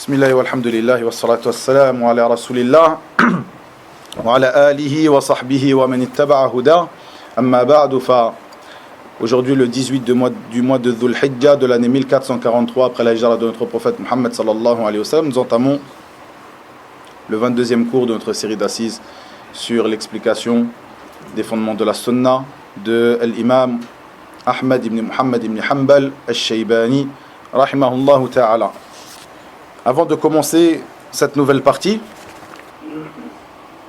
Bismillah wa alhamdulillah wa salatu wa salam ala rasulillah wa ala alihi wa sahbihi wa man ittaba'a huda amma ba'du fa aujourd'hui le 18 du mois de Dhul Hijjah de l'année 1443 après la hijra de notre prophète Muhammad sallallahu alayhi wa sallam, nous entamons le 22e cours de notre série d'assises sur l'explication des fondements de la sunna de l'imam Ahmad ibn Muhammad ibn Hanbal al-Shaybani rahimahullah ta'ala. Avant de commencer cette nouvelle partie,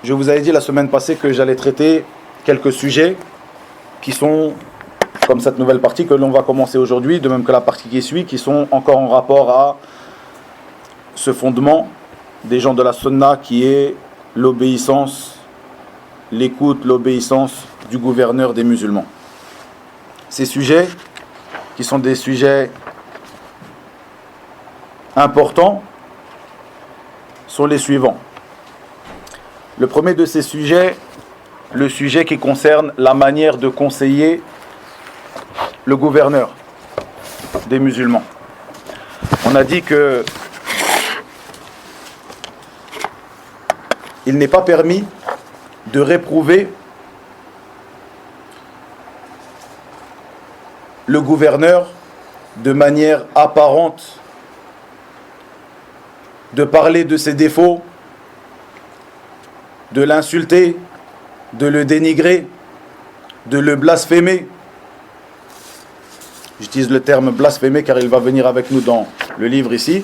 je vous avais dit la semaine passée que j'allais traiter quelques sujets qui sont, comme cette nouvelle partie que l'on va commencer aujourd'hui, de même que la partie qui suit, qui sont encore en rapport à ce fondement des gens de la sunna qui est l'obéissance, l'écoute, l'obéissance du gouverneur des musulmans. Ces sujets, qui sont des sujets importants, sont les suivants. Le premier de ces sujets, le sujet qui concerne la manière de conseiller le gouverneur des musulmans. On a dit que il n'est pas permis de réprouver le gouverneur de manière apparente, de parler de ses défauts, de l'insulter, de le dénigrer, de le blasphémer. J'utilise le terme blasphémer car il va venir avec nous dans le livre ici.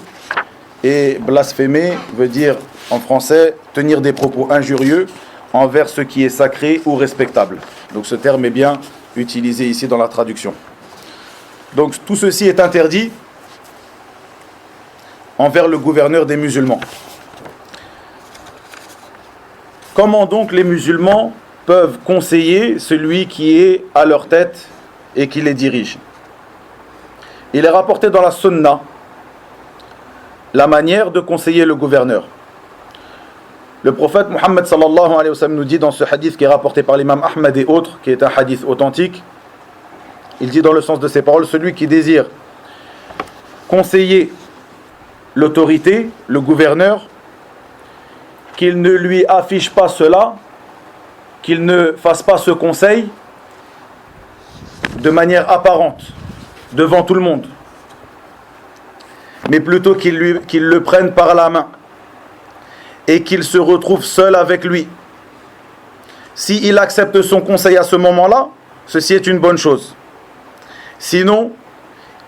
Et blasphémer veut dire en français tenir des propos injurieux envers ce qui est sacré ou respectable. Donc ce terme est bien utilisé ici dans la traduction. Donc tout ceci est interdit envers le gouverneur des musulmans. Comment donc les musulmans peuvent conseiller celui qui est à leur tête et qui les dirige? Il est rapporté dans la sunna la manière de conseiller le gouverneur. Le prophète Muhammad sallallahu alayhi wa sallam nous dit dans ce hadith qui est rapporté par l'imam Ahmad et autres, qui est un hadith authentique, il dit dans le sens de ses paroles, celui qui désire conseiller l'autorité, le gouverneur, qu'il ne lui affiche pas cela, qu'il ne fasse pas ce conseil de manière apparente, devant tout le monde, mais plutôt qu'il le prenne par la main et qu'il se retrouve seul avec lui. S'il accepte son conseil à ce moment-là, ceci est une bonne chose. Sinon,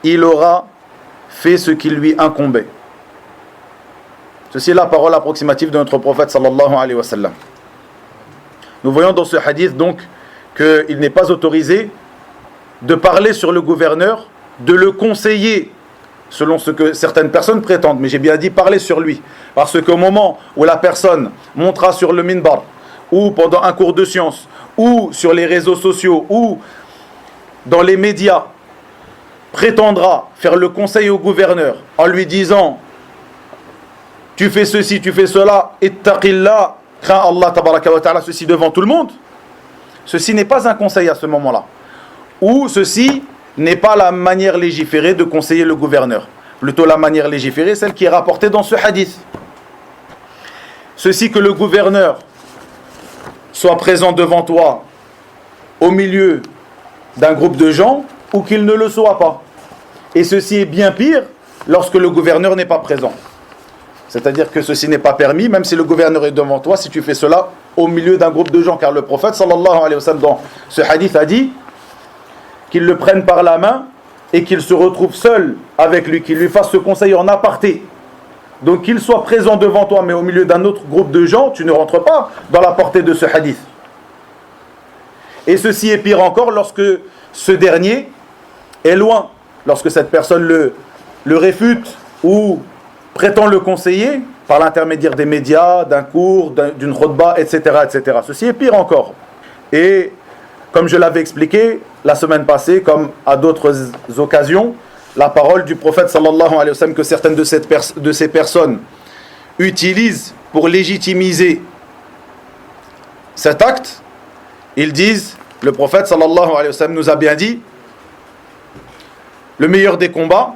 il aura fait ce qui lui incombait. Ceci est la parole approximative de notre prophète sallallahu alayhi wa sallam. Nous voyons dans ce hadith donc qu'il n'est pas autorisé de parler sur le gouverneur, de le conseiller selon ce que certaines personnes prétendent, mais j'ai bien dit parler sur lui, parce qu'au moment où la personne montera sur le minbar, ou pendant un cours de science, ou sur les réseaux sociaux, ou dans les médias, prétendra faire le conseil au gouverneur en lui disant tu fais ceci, tu fais cela, ittaqillah, crains Allah tabaraka wa ta'ala, ceci devant tout le monde, ceci n'est pas un conseil à ce moment-là, ou ceci n'est pas la manière légiférée de conseiller le gouverneur. Plutôt la manière légiférée, celle qui est rapportée dans ce hadith. Ceci que le gouverneur soit présent devant toi au milieu d'un groupe de gens ou qu'il ne le soit pas. Et ceci est bien pire lorsque le gouverneur n'est pas présent. C'est-à-dire que ceci n'est pas permis, même si le gouverneur est devant toi, si tu fais cela au milieu d'un groupe de gens. Car le prophète sallallahu alayhi wa sallam dans ce hadith a dit qu'il le prenne par la main et qu'il se retrouve seul avec lui, qu'il lui fasse ce conseil en aparté. Donc qu'il soit présent devant toi, mais au milieu d'un autre groupe de gens, tu ne rentres pas dans la portée de ce hadith. Et ceci est pire encore lorsque ce dernier est loin, lorsque cette personne le réfute ou prétend le conseiller par l'intermédiaire des médias, d'un cours, d'une khutbah, etc., etc. Ceci est pire encore. Et comme je l'avais expliqué la semaine passée, comme à d'autres occasions, la parole du prophète sallallahu alayhi wa sallam que certaines de ces personnes utilisent pour légitimiser cet acte, ils disent, le prophète sallallahu alayhi wa sallam nous a bien dit, le meilleur des combats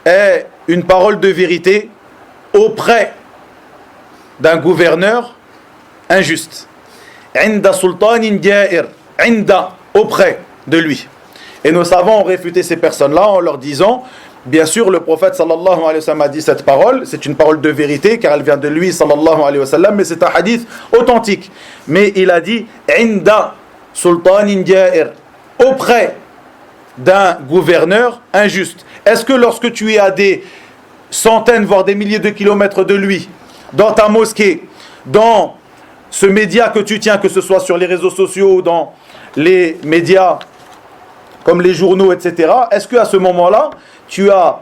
est une parole de vérité auprès d'un gouverneur injuste. Inda sultanin ja'ir. Inda, auprès de lui. Et nos savants ont réfuté ces personnes-là en leur disant, bien sûr, le prophète sallallahu alayhi wa sallam a dit cette parole, c'est une parole de vérité car elle vient de lui sallallahu alayhi wa sallam, mais c'est un hadith authentique. Mais il a dit Inda sultanin ja'ir, auprès d'un gouverneur injuste. Est-ce que lorsque tu es à des centaines, voire des milliers de kilomètres de lui, dans ta mosquée, dans ce média que tu tiens, que ce soit sur les réseaux sociaux ou dans les médias comme les journaux, etc., est-ce qu'à ce moment-là, tu as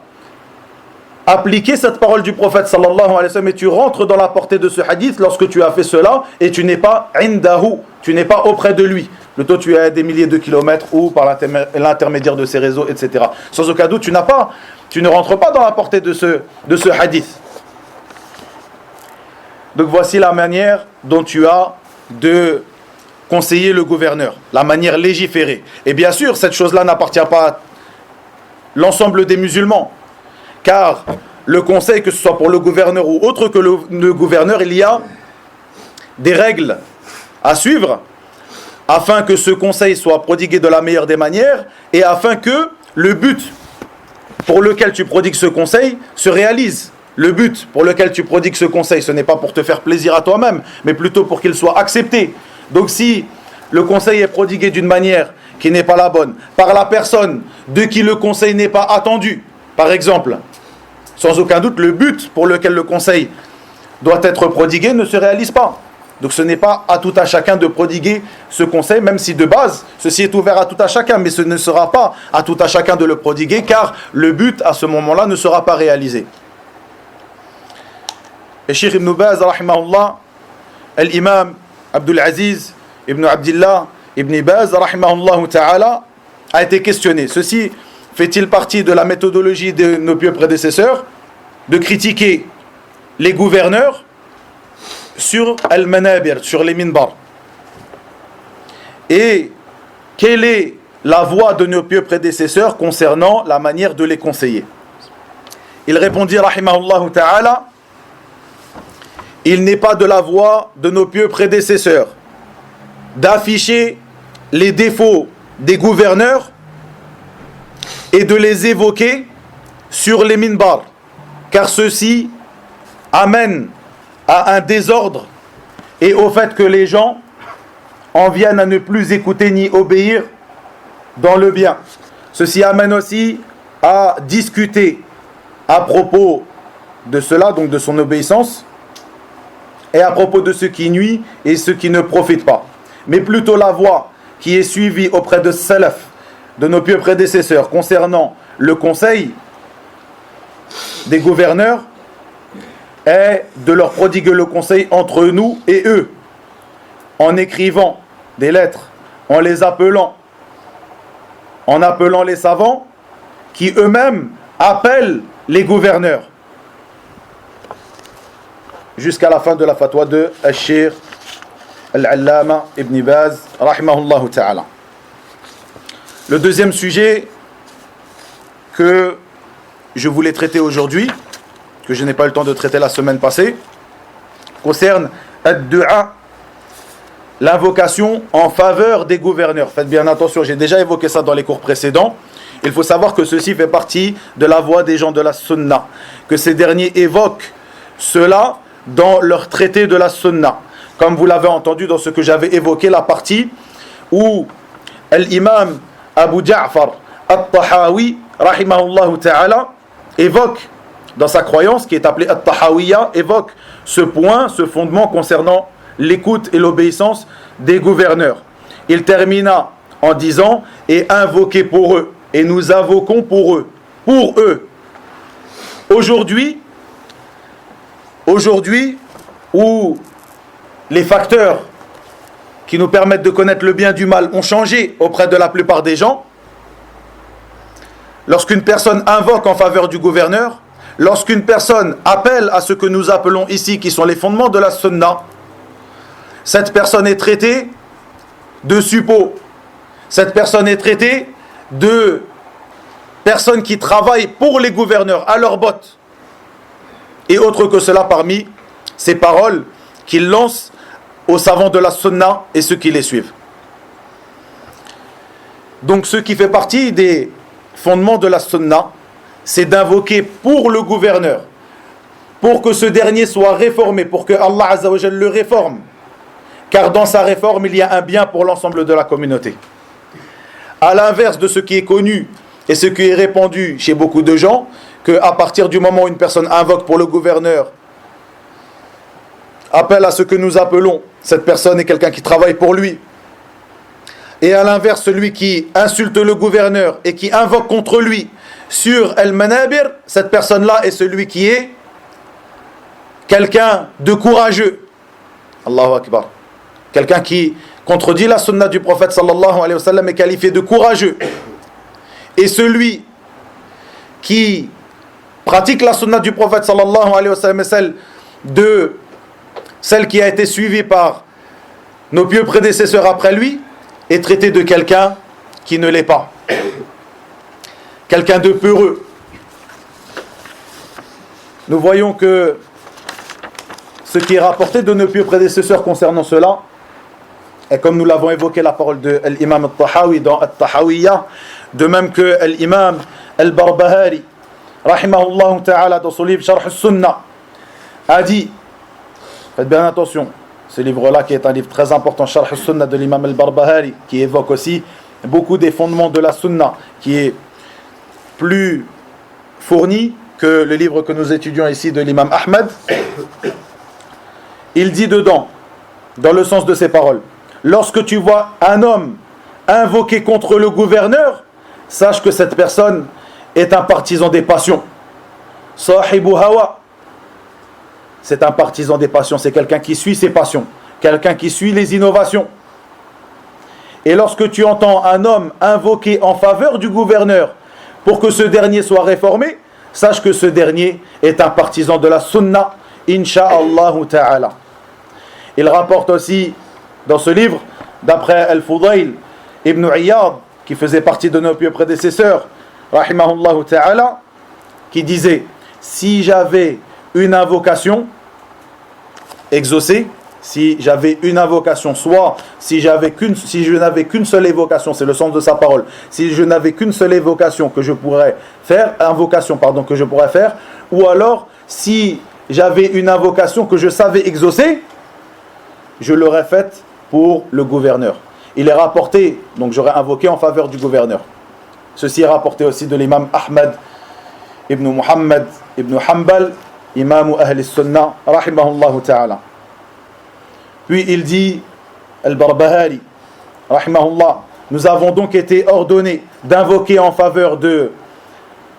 appliqué cette parole du prophète sallallahu alayhi wa sallam et tu rentres dans la portée de ce hadith lorsque tu as fait cela et tu n'es pas indahu, tu n'es pas auprès de lui. Plutôt tu es à des milliers de kilomètres ou par l'intermédiaire de ces réseaux, etc. Sans aucun doute, tu ne rentres pas dans la portée de ce hadith. Donc voici la manière dont tu as de conseiller le gouverneur, la manière légiférée. Et bien sûr, cette chose-là n'appartient pas à l'ensemble des musulmans, car le conseil, que ce soit pour le gouverneur ou autre que le gouverneur, il y a des règles à suivre afin que ce conseil soit prodigué de la meilleure des manières et afin que le but pour lequel tu prodigues ce conseil se réalise. Le but pour lequel tu prodigues ce conseil, ce n'est pas pour te faire plaisir à toi-même, mais plutôt pour qu'il soit accepté. Donc si le conseil est prodigué d'une manière qui n'est pas la bonne, par la personne de qui le conseil n'est pas attendu, par exemple, sans aucun doute, le but pour lequel le conseil doit être prodigué ne se réalise pas. Donc ce n'est pas à tout à chacun de prodiguer ce conseil, même si de base, ceci est ouvert à tout à chacun, mais ce ne sera pas à tout à chacun de le prodiguer, car le but à ce moment-là ne sera pas réalisé. Et Cheikh Ibn Baz, rahimahullah, l'imam Abdul Aziz Ibn Abdillah Ibn Baz, rahimahullah ta'ala, a été questionné. Ceci fait-il partie de la méthodologie de nos pieux prédécesseurs de critiquer les gouverneurs sur al-manabir, sur les minbar? Et quelle est la voie de nos pieux prédécesseurs concernant la manière de les conseiller? Il répondit, rahimahullah ta'ala, il n'est pas de la voie de nos pieux prédécesseurs d'afficher les défauts des gouverneurs et de les évoquer sur les minbars, car ceci amène à un désordre et au fait que les gens en viennent à ne plus écouter ni obéir dans le bien. Ceci amène aussi à discuter à propos de cela, donc de son obéissance, et à propos de ce qui nuit et ce qui ne profite pas. Mais plutôt la voie qui est suivie auprès de salaf, de nos pieux prédécesseurs, concernant le conseil des gouverneurs, est de leur prodiguer le conseil entre nous et eux, en écrivant des lettres, en les appelant, en appelant les savants, qui eux-mêmes appellent les gouverneurs, jusqu'à la fin de la fatwa de Al-Cheikh Al-Allama Ibn Baz, rahimahullah ta'ala. Le deuxième sujet que je voulais traiter aujourd'hui, que je n'ai pas eu le temps de traiter la semaine passée, concerne ad-du'a, l'invocation en faveur des gouverneurs. Faites bien attention, j'ai déjà évoqué ça dans les cours précédents. Il faut savoir que ceci fait partie de la voie des gens de la sunna, que ces derniers évoquent cela dans leur traité de la sunna. Comme vous l'avez entendu dans ce que j'avais évoqué, la partie où l'imam Abu Ja'far al-Tahawi, rahimahullah ta'ala, évoque dans sa croyance, qui est appelée al-Tahawiyya, évoque ce point, ce fondement concernant l'écoute et l'obéissance des gouverneurs. Il termina en disant « Et invoquez pour eux, et nous invoquons pour eux. » Pour eux. Aujourd'hui, où les facteurs qui nous permettent de connaître le bien du mal ont changé auprès de la plupart des gens, lorsqu'une personne invoque en faveur du gouverneur, lorsqu'une personne appelle à ce que nous appelons ici, qui sont les fondements de la sunna, cette personne est traitée de suppôt. Cette personne est traitée de personnes qui travaillent pour les gouverneurs, à leur botte. et autre que cela parmi ces paroles qu'il lance aux savants de la sunna et ceux qui les suivent. Donc ce qui fait partie des fondements de la sunna, c'est d'invoquer pour le gouverneur, pour que ce dernier soit réformé, pour que Allah Azza wa Jalla le réforme, car dans sa réforme il y a un bien pour l'ensemble de la communauté. À l'inverse de ce qui est connu et ce qui est répandu chez beaucoup de gens, qu'à partir du moment où une personne invoque pour le gouverneur, appelle à ce que nous appelons, cette personne est quelqu'un qui travaille pour lui. Et à l'inverse, celui qui insulte le gouverneur et qui invoque contre lui sur El-Manabir, cette personne-là est celui qui est quelqu'un de courageux. Allahu Akbar. Quelqu'un qui contredit la sunna du prophète sallallahu alayhi wa sallam est qualifié de courageux. Et celui qui pratique la sunna du prophète sallallahu alayhi wa sallam est celle qui a été suivie par nos pieux prédécesseurs après lui, est traité de quelqu'un qui ne l'est pas. Quelqu'un de peureux. Nous voyons que ce qui est rapporté de nos pieux prédécesseurs concernant cela, et comme nous l'avons évoqué la parole de l'imam al-Tahawi dans Al-Tahawiyya, de même que l'imam al-Barbahari, rahimahullah ta'ala, dans son livre Sharh al-Sunnah, a dit, faites bien attention, ce livre-là qui est un livre très important, Sharh al-Sunnah de l'imam al-Barbahari, qui évoque aussi beaucoup des fondements de la Sunnah, qui est plus fourni que le livre que nous étudions ici de l'imam Ahmad. Il dit dedans, dans le sens de ses paroles, lorsque tu vois un homme invoquer contre le gouverneur, sache que cette personne est un partisan des passions. Sahibu hawa. C'est un partisan des passions, c'est quelqu'un qui suit ses passions, quelqu'un qui suit les innovations. Et lorsque tu entends un homme invoquer en faveur du gouverneur pour que ce dernier soit réformé, sache que ce dernier est un partisan de la sunna, insha'Allah ta'ala. Il rapporte aussi dans ce livre, d'après Al-Fudayl ibn Iyad, qui faisait partie de nos pieux prédécesseurs, rahimahullah ta'ala, qui disait, si j'avais une invocation exaucée, si j'avais une invocation, soit si je n'avais qu'une seule évocation, c'est le sens de sa parole, si je n'avais qu'une seule évocation que je pourrais faire, que je pourrais faire, ou alors si j'avais une invocation que je savais exaucer, je l'aurais faite pour le gouverneur. Il est rapporté, donc j'aurais invoqué en faveur du gouverneur. Ceci est rapporté aussi de l'imam Ahmad ibn Muhammad ibn Hanbal, imam Ahl al-Sunnah, rahimahullah ta'ala. Puis il dit, Al-Barbahari, rahimahullah, nous avons donc été ordonnés d'invoquer en faveur de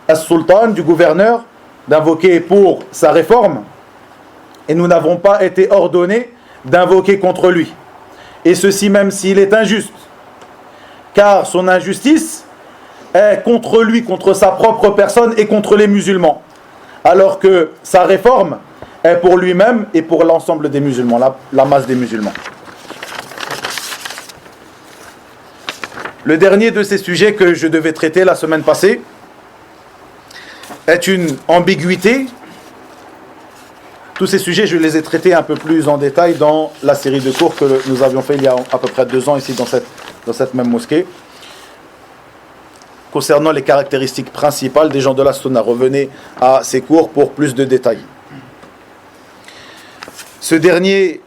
As-Sultan, du gouverneur, d'invoquer pour sa réforme, et nous n'avons pas été ordonnés d'invoquer contre lui. Et ceci même s'il est injuste, car son injustice est contre lui, contre sa propre personne et contre les musulmans, alors que sa réforme est pour lui-même et pour l'ensemble des musulmans, la masse des musulmans. Le dernier de ces sujets que je devais traiter la semaine passée est une ambiguïté. Tous ces sujets, je les ai traités un peu plus en détail dans la série de cours que nous avions fait il y a à peu près 2 ans ici dans cette même mosquée, concernant les caractéristiques principales des gens de la Sunna. Revenez à ces cours pour plus de détails. Ce dernier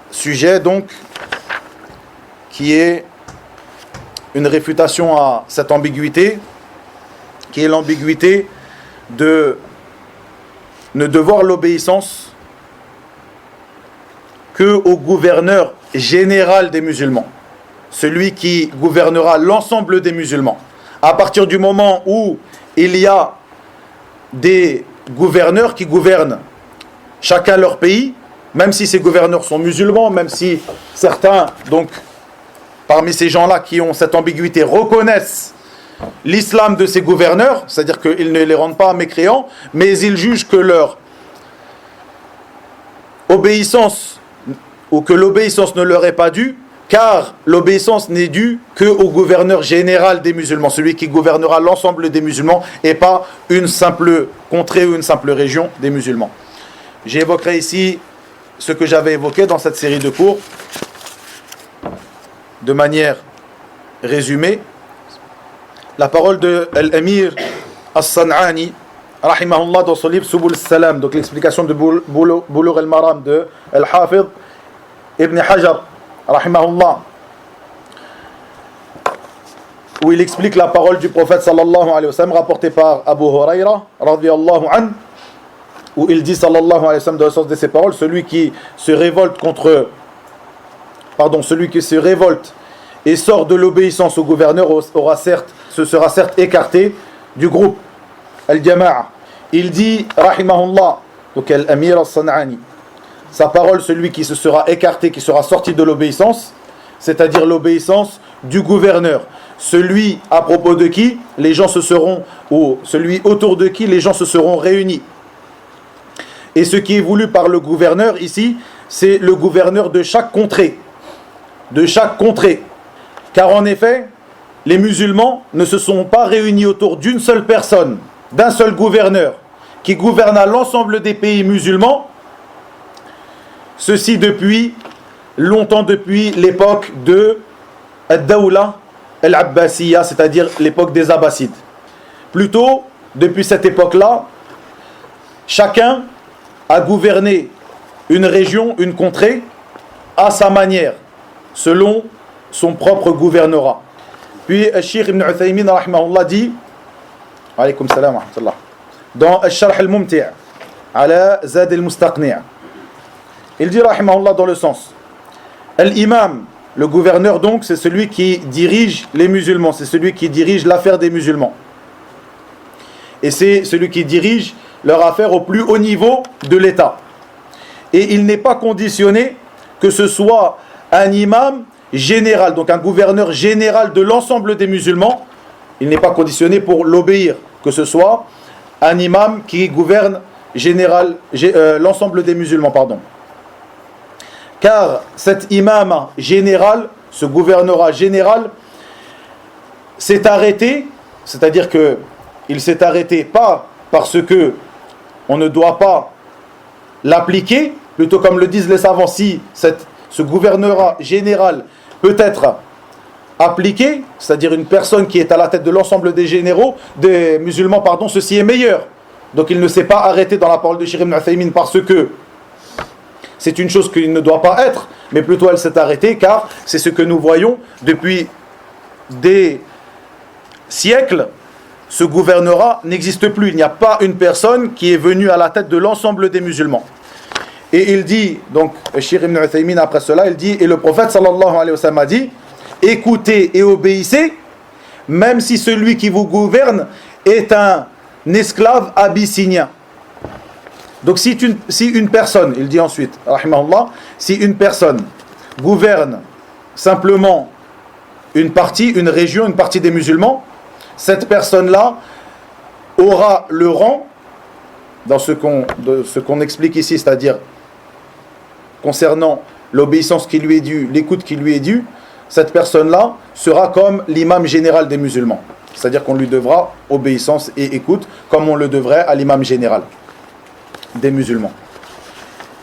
sujet, donc, qui est une réfutation à cette ambiguïté, qui est l'ambiguïté de ne devoir l'obéissance que au gouverneur général des musulmans, celui qui gouvernera l'ensemble des musulmans. À partir du moment où il y a des gouverneurs qui gouvernent chacun leur pays, même si ces gouverneurs sont musulmans, même si certains, donc, parmi ces gens-là qui ont cette ambiguïté, reconnaissent l'islam de ces gouverneurs, c'est-à-dire qu'ils ne les rendent pas mécréants, mais ils jugent que leur obéissance, ou que l'obéissance ne leur est pas due, car l'obéissance n'est due qu'au gouverneur général des musulmans, celui qui gouvernera l'ensemble des musulmans et pas une simple contrée ou une simple région des musulmans. J'évoquerai ici ce que j'avais évoqué dans cette série de cours de manière résumée. La parole de Al-Amir As-San'ani, rahimahullah, dans son livre Subul Salam, donc l'explication de Bulugh al-Maram de Al-Hafidh Ibn Hajar, rahimahullah, où il explique la parole du prophète sallallahu alayhi wa sallam rapportée par Abu Huraira radiyallahu anhu, où il dit sallallahu alayhi wa sallam dans le sens de ses paroles, celui qui se révolte et sort de l'obéissance au gouverneur se sera certes écarté du groupe Al-Jama'a. Il dit rahimahullah, donc Al-Amir As-San'ani, sa parole, celui qui se sera écarté, qui sera sorti de l'obéissance, c'est-à-dire l'obéissance du gouverneur, celui à propos de qui les gens se seront, ou celui autour de qui les gens se seront réunis. Et ce qui est voulu par le gouverneur ici, c'est le gouverneur de chaque contrée. De chaque contrée. Car en effet, les musulmans ne se sont pas réunis autour d'une seule personne, d'un seul gouverneur, qui gouverna l'ensemble des pays musulmans, ceci depuis longtemps, depuis l'époque de Ad-Dawla al-Abbasiyya, c'est-à-dire l'époque des Abbassides. Plutôt, depuis cette époque-là, chacun a gouverné une région, une contrée, à sa manière, selon son propre gouvernorat. Puis, Cheikh Ibn Uthaymin, rahimahullah, dit, alaykoum salam wa rahmatullah, dans Al-Sharh al-Mumti' ala Zad al-Mustaqni', il dit, rahimahullah, dans le sens, l'imam, le gouverneur donc, c'est celui qui dirige les musulmans, c'est celui qui dirige l'affaire des musulmans. Et c'est celui qui dirige leur affaire au plus haut niveau de l'État. Et il n'est pas conditionné que ce soit un imam général, donc un gouverneur général de l'ensemble des musulmans. Il n'est pas conditionné pour l'obéir, que ce soit un imam qui gouverne l'ensemble des musulmans, pardon. Car cet imam général, ce gouvernorat général, s'est arrêté, c'est-à-dire que il s'est arrêté pas parce que on ne doit pas l'appliquer, plutôt comme le disent les savants, si ce gouvernorat général peut être appliqué, c'est-à-dire une personne qui est à la tête de l'ensemble des musulmans, pardon, ceci est meilleur. Donc il ne s'est pas arrêté dans la parole de Cheikh Ibn Uthaymin parce que c'est une chose qui ne doit pas être, mais plutôt elle s'est arrêtée car c'est ce que nous voyons depuis des siècles. Ce gouvernorat n'existe plus. Il n'y a pas une personne qui est venue à la tête de l'ensemble des musulmans. Et il dit, donc, Cheikh Ibn Uthaymin après cela, il dit, et le prophète sallallahu alayhi wa sallam a dit, écoutez et obéissez, même si celui qui vous gouverne est un esclave abyssinien. Donc si une personne, il dit ensuite, rahimahullah, si une personne gouverne simplement une partie, une région, une partie des musulmans, cette personne-là aura le rang, dans ce qu'on explique ici, c'est-à-dire concernant l'obéissance qui lui est due, l'écoute qui lui est due, cette personne-là sera comme l'imam général des musulmans. C'est-à-dire qu'on lui devra obéissance et écoute, comme on le devrait à l'imam général des musulmans.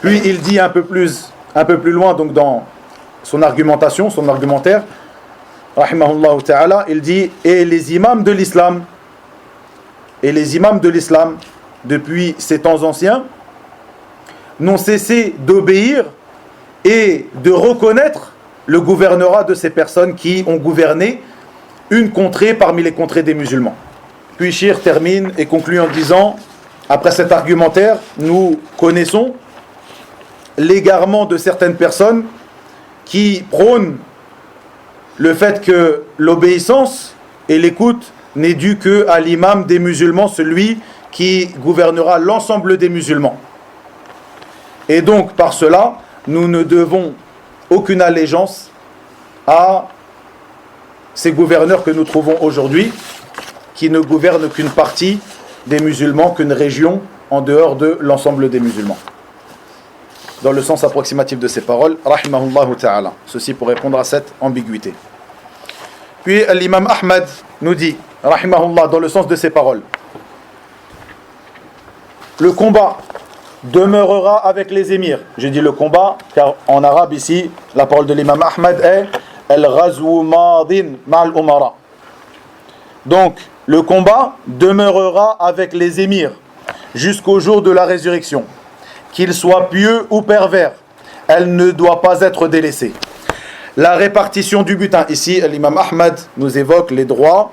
Puis il dit un peu plus loin, donc dans son argumentation, son argumentaire, rahimahullah ta'ala, il dit, et les imams de l'islam, depuis ces temps anciens, n'ont cessé d'obéir et de reconnaître le gouvernorat de ces personnes qui ont gouverné une contrée parmi les contrées des musulmans. Puis Cheikh termine et conclut en disant, après cet argumentaire, nous connaissons l'égarement de certaines personnes qui prônent le fait que l'obéissance et l'écoute n'est due qu'à l'imam des musulmans, celui qui gouvernera l'ensemble des musulmans. Et donc, par cela, nous ne devons aucune allégeance à ces gouverneurs que nous trouvons aujourd'hui, qui ne gouvernent qu'une partie des musulmans, qu'une région en dehors de l'ensemble des musulmans. dans le sens approximatif de ces paroles, rahimahullah ta'ala. Ceci pour répondre à cette ambiguïté. Puis l'imam Ahmad nous dit, rahimahullah, dans le sens de ces paroles, le combat demeurera avec les émirs. J'ai dit le combat, car en arabe ici, la parole de l'imam Ahmad est al-ghazwu madin ma'al umara. Donc, le combat demeurera avec les émirs jusqu'au jour de la résurrection. Qu'ils soient pieux ou pervers, elle ne doit pas être délaissée. La répartition du butin. Ici, l'imam Ahmad nous évoque les droits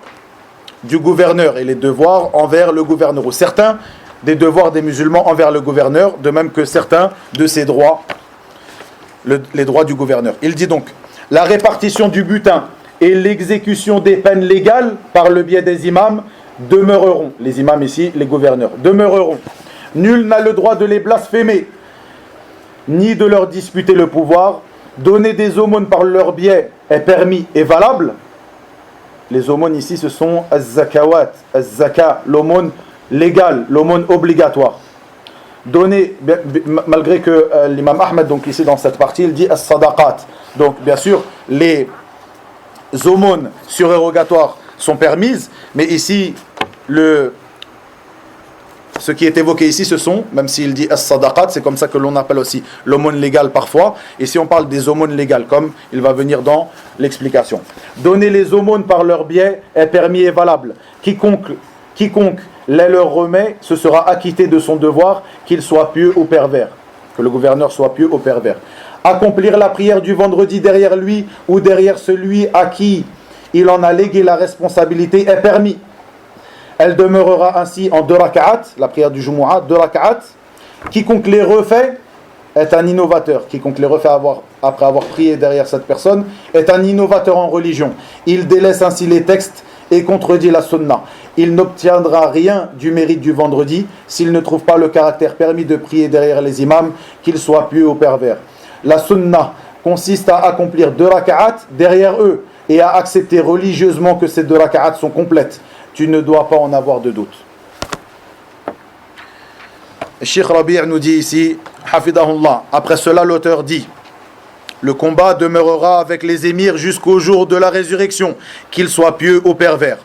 du gouverneur et les devoirs envers le gouverneur. Ou certains des devoirs des musulmans envers le gouverneur, de même que certains de ses droits, les droits du gouverneur. Il dit donc, la répartition du butin et l'exécution des peines légales par le biais des imams demeureront. Les imams ici, les gouverneurs, demeureront. Nul n'a le droit de les blasphémer, ni de leur disputer le pouvoir. Donner des aumônes par leur biais est permis et valable. Les aumônes ici, ce sont az-zakawat, az-zaka, l'aumône légale, l'aumône obligatoire. Donner, malgré que l'imam Ahmed, donc ici dans cette partie, il dit as-sadaqat. Donc bien sûr, les aumônes surérogatoires sont permises, mais ici, ce qui est évoqué ici, ce sont, même s'il dit as-sadaqat, c'est comme ça que l'on appelle aussi l'aumône légale parfois. Ici, on parle des aumônes légales, comme il va venir dans l'explication. Donner les aumônes par leur biais est permis et valable. Quiconque les leur remet, ce sera acquitté de son devoir, qu'il soit pieux ou pervers. Que le gouverneur soit pieux ou pervers. Accomplir la prière du vendredi derrière lui ou derrière celui à qui il en a légué la responsabilité est permis. Elle demeurera ainsi en 2 raka'at, la prière du Jumu'ah, 2 raka'at. Quiconque les refait est un innovateur. Quiconque les refait après avoir prié derrière cette personne est un innovateur en religion. Il délaisse ainsi les textes et contredit la sunna. Il n'obtiendra rien du mérite du vendredi s'il ne trouve pas le caractère permis de prier derrière les imams, qu'il soit pieux ou pervers. La sunna consiste à accomplir 2 raka'at derrière eux et à accepter religieusement que ces 2 raka'at sont complètes. Tu ne dois pas en avoir de doute. Cheikh Rabi' nous dit ici, Hafidahullah, après cela l'auteur dit, le combat demeurera avec les émirs jusqu'au jour de la résurrection, qu'ils soient pieux ou pervers.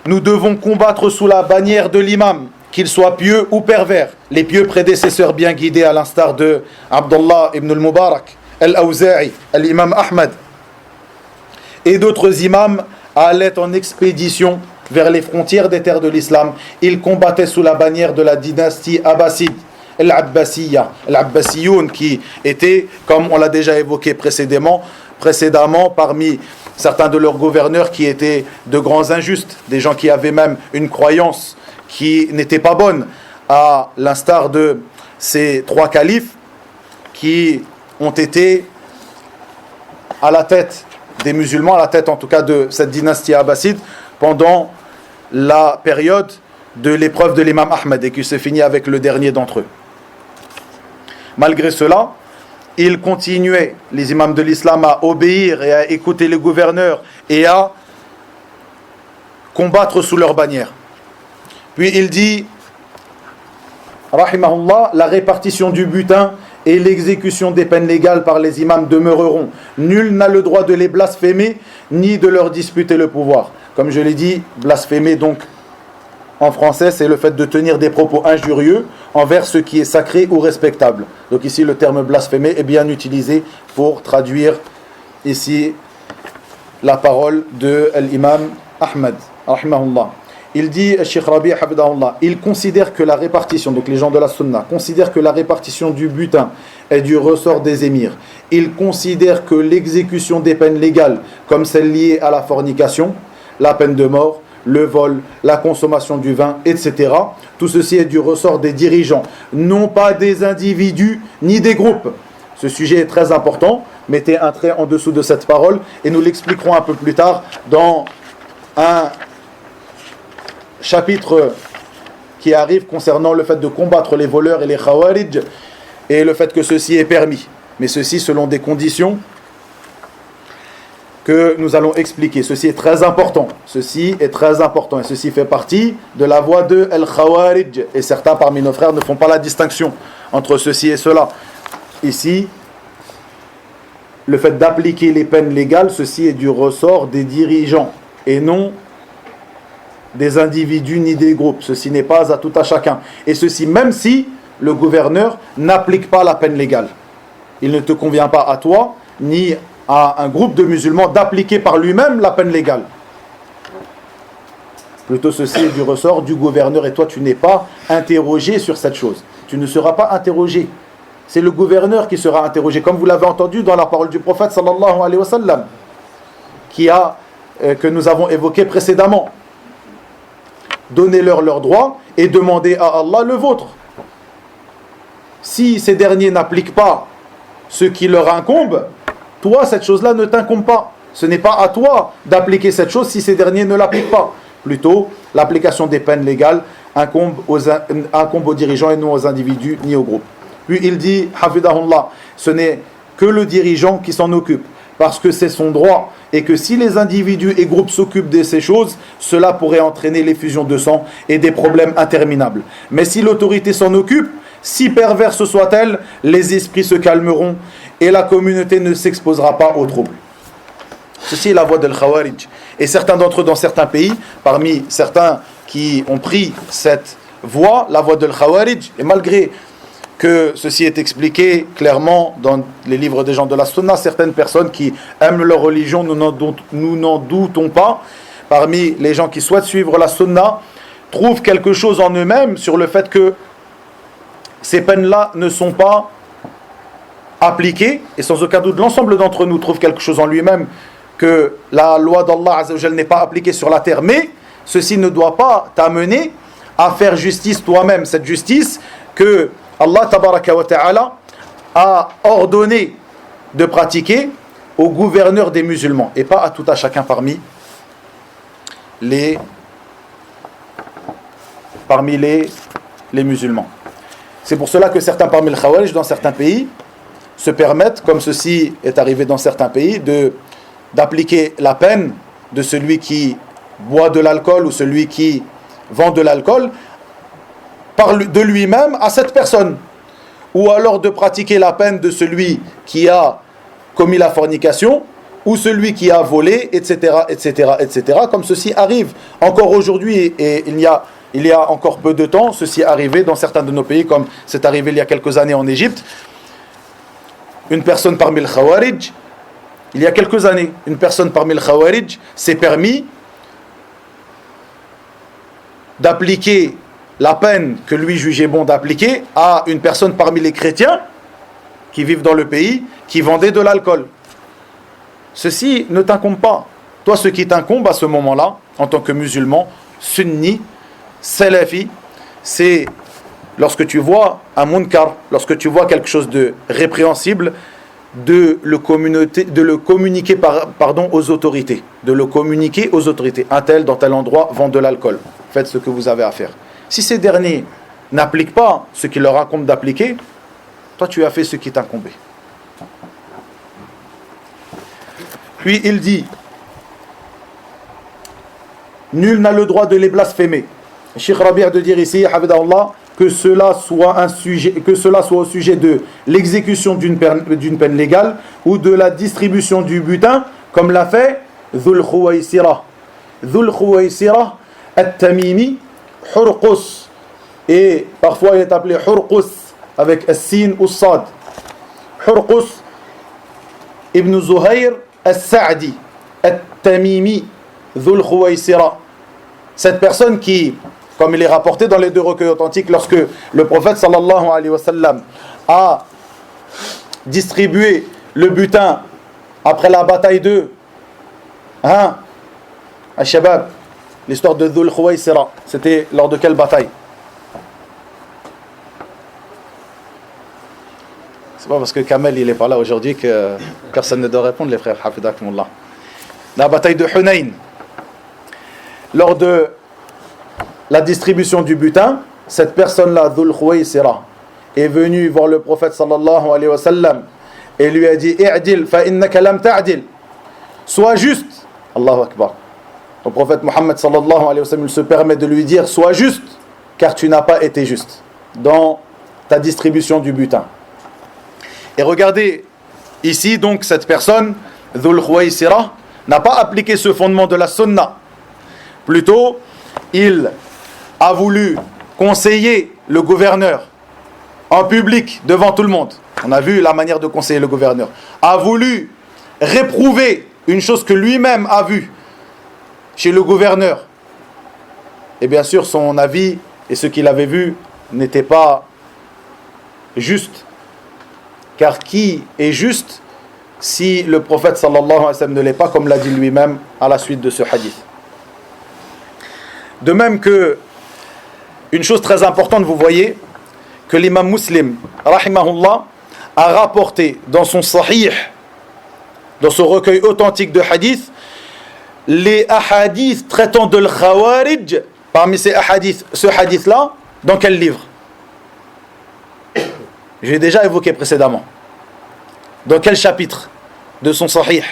Nous devons combattre sous la bannière de l'imam, qu'ils soient pieux ou pervers. Les pieux prédécesseurs bien guidés à l'instar de Abdullah ibn al-Mubarak, al-Awza'i, l'imam Ahmad et d'autres imams allaient en expédition vers les frontières des terres de l'islam. Ils combattaient sous la bannière de la dynastie abbasside, l'Abbasiyoun, qui était, comme on l'a déjà évoqué précédemment, parmi certains de leurs gouverneurs qui étaient de grands injustes, des gens qui avaient même une croyance qui n'était pas bonne, à l'instar de ces 3 califes qui ont été à la tête des musulmans, à la tête en tout cas de cette dynastie abbasside, pendant la période de l'épreuve de l'imam Ahmed et qui se finit avec le dernier d'entre eux. Malgré cela, ils continuaient, les imams de l'islam, à obéir et à écouter les gouverneurs et à combattre sous leur bannière. Puis il dit, rahimahullah, la répartition du butin et l'exécution des peines légales par les imams demeureront. Nul n'a le droit de les blasphémer ni de leur disputer le pouvoir. Comme je l'ai dit, blasphémer donc en français, c'est le fait de tenir des propos injurieux envers ce qui est sacré ou respectable. Donc ici, le terme blasphémer est bien utilisé pour traduire ici la parole de l'imam Ahmad, rahimahullah. Il dit, Cheikh Rabi' Hafidahullah, il considère que la répartition, donc les gens de la sunna, considèrent que la répartition du butin est du ressort des émirs. Il considère que l'exécution des peines légales, comme celles liées à la fornication, la peine de mort, le vol, la consommation du vin, etc. Tout ceci est du ressort des dirigeants, non pas des individus ni des groupes. Ce sujet est très important. Mettez un trait en dessous de cette parole et nous l'expliquerons un peu plus tard dans un chapitre qui arrive concernant le fait de combattre les voleurs et les khawarij et le fait que ceci est permis. Mais ceci selon des conditions que nous allons expliquer. Ceci est très important. Ceci est très important. Et ceci fait partie de la voie de Al-Khawarij. Et certains parmi nos frères ne font pas la distinction entre ceci et cela. ici, le fait d'appliquer les peines légales, ceci est du ressort des dirigeants et non des individus ni des groupes. Ceci n'est pas à tout à chacun. Et ceci même si le gouverneur n'applique pas la peine légale. Il ne te convient pas à toi ni à un groupe de musulmans d'appliquer par lui-même la peine légale. Plutôt ceci est du ressort du gouverneur et toi tu n'es pas interrogé sur cette chose. Tu ne seras pas interrogé. C'est le gouverneur qui sera interrogé, comme vous l'avez entendu dans la parole du prophète sallallahu alayhi wa sallam, que nous avons évoqué précédemment. Donnez-leur leurs droits et demandez à Allah le vôtre. Si ces derniers n'appliquent pas ce qui leur incombe, toi cette chose-là ne t'incombe pas. Ce n'est pas à toi d'appliquer cette chose si ces derniers ne l'appliquent pas. Plutôt, l'application des peines légales incombe aux dirigeants et non aux individus ni aux groupes. Puis il dit, hafidahullah, ce n'est que le dirigeant qui s'en occupe, parce que c'est son droit, et que si les individus et groupes s'occupent de ces choses, cela pourrait entraîner l'effusion de sang et des problèmes interminables. Mais si l'autorité s'en occupe, si perverse soit-elle, les esprits se calmeront et la communauté ne s'exposera pas aux troubles. Ceci est la voie de l'Khawarij. Et certains d'entre eux dans certains pays, parmi certains qui ont pris cette voie, la voie de l'Khawarij, et malgré que ceci est expliqué clairement dans les livres des gens de la Sunna, certaines personnes qui aiment leur religion, nous n'en doutons pas, parmi les gens qui souhaitent suivre la Sunna, trouvent quelque chose en eux-mêmes sur le fait que ces peines-là ne sont pas appliquées, et sans aucun doute l'ensemble d'entre nous trouve quelque chose en lui-même, que la loi d'Allah Azza wa Jal n'est pas appliquée sur la terre, mais ceci ne doit pas t'amener à faire justice toi-même, cette justice que Allah tabaraka wa ta'ala a ordonné de pratiquer au gouverneur des musulmans et pas à tout à chacun parmi les musulmans. C'est pour cela que certains parmi les Khawarij dans certains pays se permettent, comme ceci est arrivé dans certains pays, d'appliquer la peine de celui qui boit de l'alcool ou celui qui vend de l'alcool de lui-même à cette personne, ou alors de pratiquer la peine de celui qui a commis la fornication ou celui qui a volé, etc., etc., etc. Comme ceci arrive encore aujourd'hui et il y a encore peu de temps, ceci est arrivé dans certains de nos pays, comme c'est arrivé il y a quelques années en Égypte. Une personne parmi les Khawarij, il y a quelques années, une personne parmi les Khawarij s'est permis d'appliquer la peine que lui jugeait bon d'appliquer à une personne parmi les chrétiens qui vivent dans le pays, qui vendait de l'alcool. Ceci ne t'incombe pas. Toi, ce qui t'incombe à ce moment-là, en tant que musulman, sunni, salafi, c'est lorsque tu vois un munkar, lorsque tu vois quelque chose de répréhensible, de le communiquer aux autorités. De le communiquer aux autorités. Un tel, dans tel endroit, vend de l'alcool. Faites ce que vous avez à faire. Si ces derniers n'appliquent pas ce qui leur incombe d'appliquer, toi tu as fait ce qui t'incombait. Puis il dit, nul n'a le droit de les blasphémer. Cheikh Rabi' de dire ici, Hafidahullah, que cela soit au sujet de l'exécution d'une peine légale ou de la distribution du butin, comme l'a fait Dhul Khuwaysira. Dhul Khuwaysira at-Tamimi Hurqus, et parfois il est appelé Hurqus avec as-sin ou sad. Hurqus ibn Zuhayr as-Sa'di at-Tamimi Dhul Khuwaysira. Cette personne qui, comme il est rapporté dans les deux recueils authentiques, lorsque le prophète sallallahu alayhi wa sallam a distribué le butin après la bataille de Al-Shabab, l'histoire de Dhul Khuwaysira, c'était lors de quelle bataille? C'est pas parce que Kamel il est pas là aujourd'hui que personne ne doit répondre, les frères. Hafidakumullah. La bataille de Hunayn. Lors de la distribution du butin, cette personne-là, Dhul Khuwaysira, est venue voir le prophète sallallahu alayhi wa sallam et lui a dit i'dil fa innaka lam ta'dil. Sois juste. Allahu Akbar. Le prophète Mohammed sallallahu alayhi wa sallam se permet de lui dire sois juste, car tu n'as pas été juste dans ta distribution du butin. Et regardez, ici donc cette personne, Dhul Khuwaysira, n'a pas appliqué ce fondement de la sunna. Plutôt, il a voulu conseiller le gouverneur en public, devant tout le monde. On a vu la manière de conseiller le gouverneur. A voulu réprouver une chose que lui-même a vue chez le gouverneur. Et bien sûr, son avis et ce qu'il avait vu n'était pas juste. Car qui est juste si le prophète sallallahu alayhi wa sallam ne l'est pas, comme l'a dit lui-même à la suite de ce hadith. De même que, une chose très importante, vous voyez, que l'imam Muslim, rahimahullah, a rapporté dans son sahih, dans son recueil authentique de hadith, les ahadiths traitant de l'khawarij. Parmi ces hadiths, ce hadith-là, dans quel livre? J'ai déjà évoqué précédemment. Dans quel chapitre de son sahih?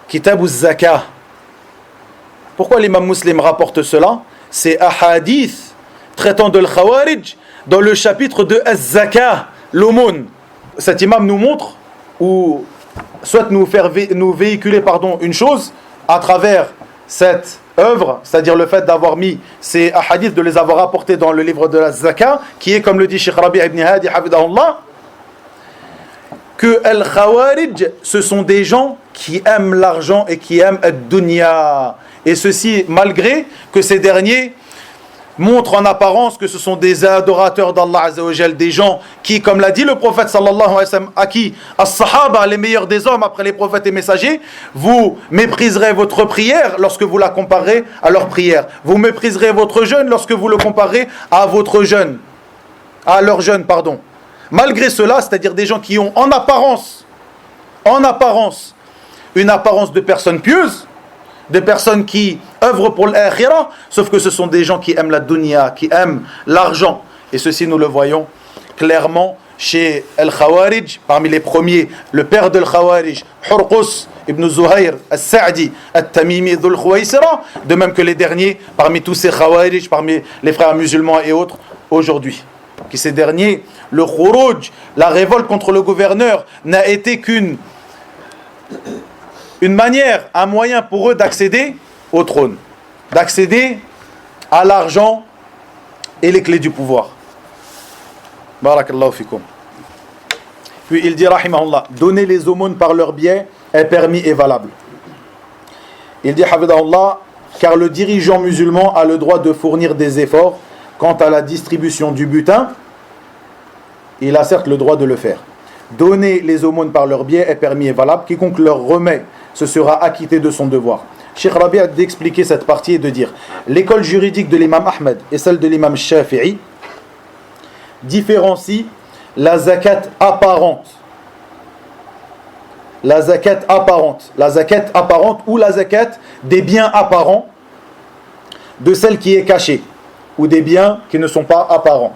Kitab az-Zakah. Pourquoi l'imam Muslim rapporte cela? C'est ahadith traitant de l'khawarij dans le chapitre de az-Zakah, l'aumône. Cet imam nous montre, ou souhaite nous véhiculer une chose à travers cette œuvre, c'est-à-dire le fait d'avoir mis ces hadiths, de les avoir apportés dans le livre de la Zakah, qui est, comme le dit Cheikh Rabi' ibn Hadi hafidahullah, que al-Khawarij, ce sont des gens qui aiment l'argent et qui aiment ad-dunya. Et ceci malgré que ces derniers montrent en apparence que ce sont des adorateurs d'Allah Azza wa Jal, des gens qui, comme l'a dit le prophète sallallahu alayhi wa sallam, à qui, as-sahaba, les meilleurs des hommes après les prophètes et messagers, vous mépriserez votre prière lorsque vous la comparez à leur prière. Vous mépriserez votre jeûne lorsque vous le comparez à votre jeûne, à leur jeûne, pardon. Malgré cela, c'est-à-dire des gens qui ont en apparence, une apparence de personnes pieuses, de personnes qui œuvrent pour l'akhirah, sauf que ce sont des gens qui aiment la dunya, qui aiment l'argent. Et ceci, nous le voyons clairement chez Al-Khawarij, parmi les premiers, le père de Al-Khawarij, Hurqus ibn Zuhayr al-Sa'di al-Tamimi Dhul Khuwaysira, de même que les derniers, parmi tous ces Khawarij, parmi les frères musulmans et autres, aujourd'hui. Qui ces derniers, le khuruj, la révolte contre le gouverneur, n'a été qu'une manière, un moyen pour eux d'accéder au trône, d'accéder à l'argent et les clés du pouvoir. Barakallahu fikum. Puis il dit, rahimahullah, donner les aumônes par leur biais est permis et valable. Il dit, hafidahullah, car le dirigeant musulman a le droit de fournir des efforts quant à la distribution du butin. Il a certes le droit de le faire. Donner les aumônes par leur biais est permis et valable. Quiconque leur remet se sera acquitté de son devoir. Cheikh Rabi' a d'expliquer cette partie et de dire: l'école juridique de l'imam Ahmed et celle de l'imam Shafi'i différencient la zakat apparente. La zakat apparente ou la zakat des biens apparents de celle qui est cachée ou des biens qui ne sont pas apparents.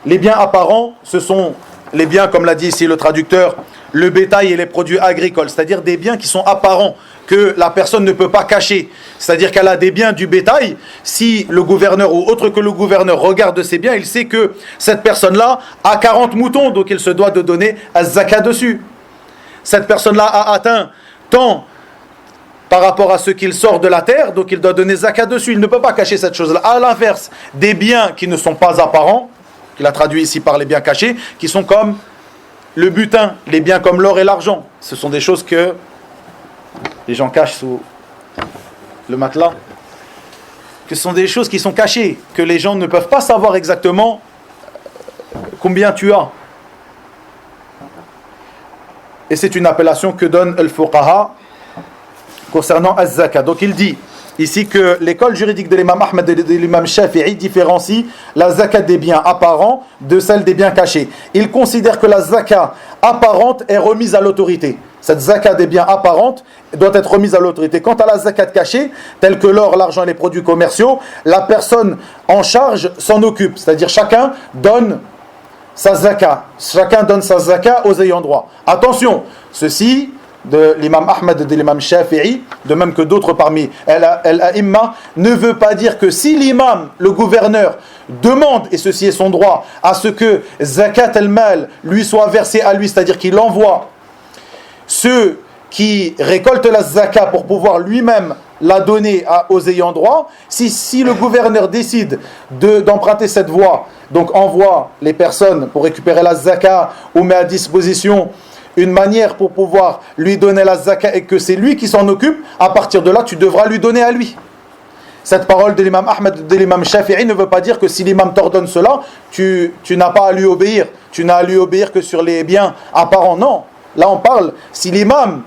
Les biens apparents, ce sont les biens, comme l'a dit ici le traducteur, le bétail et les produits agricoles, c'est-à-dire des biens qui sont apparents, que la personne ne peut pas cacher. C'est-à-dire qu'elle a des biens du bétail, si le gouverneur ou autre que le gouverneur regarde ces biens, il sait que cette personne-là a 40 moutons, donc il se doit de donner az-zakat dessus. Cette personne-là a atteint tant par rapport à ce qu'il sort de la terre, donc il doit donner zakat dessus. Il ne peut pas cacher cette chose-là. À l'inverse, des biens qui ne sont pas apparents, qu'il a traduit ici par les biens cachés, qui sont comme le butin, les biens comme l'or et l'argent. Ce sont des choses que les gens cachent sous le matelas. Que ce sont des choses qui sont cachées, que les gens ne peuvent pas savoir exactement combien tu as. Et c'est une appellation que donne al-fuqaha concernant az-zakat. Donc il dit ici que l'école juridique de l'imam Ahmed et de l'imam Shafi'i différencie la zakat des biens apparents de celle des biens cachés. Il considère que la zakat apparente est remise à l'autorité. Cette zakat des biens apparentes doit être remise à l'autorité. Quant à la zakat cachée, telle que l'or, l'argent et les produits commerciaux, la personne en charge s'en occupe. C'est-à-dire chacun donne sa zakat. Chacun donne sa zakat aux ayants droit. Attention, ceci de l'imam Ahmed et de l'imam Shafi'i, de même que d'autres parmi al-a'imma, ne veut pas dire que si l'imam, le gouverneur, demande, et ceci est son droit, à ce que zakat al-mal lui soit versé à lui, c'est-à-dire qu'il envoie ceux qui récoltent la zakat pour pouvoir lui-même la donner aux ayants droit, si le gouverneur décide d'emprunter cette voie, donc envoie les personnes pour récupérer la zakat ou met à disposition une manière pour pouvoir lui donner la zakat et que c'est lui qui s'en occupe, à partir de là, tu devras lui donner à lui. Cette parole de l'imam Ahmed, de l'imam Shafi'i ne veut pas dire que si l'imam t'ordonne cela, tu n'as pas à lui obéir. Tu n'as à lui obéir que sur les biens apparents. Non. Là, on parle, si l'imam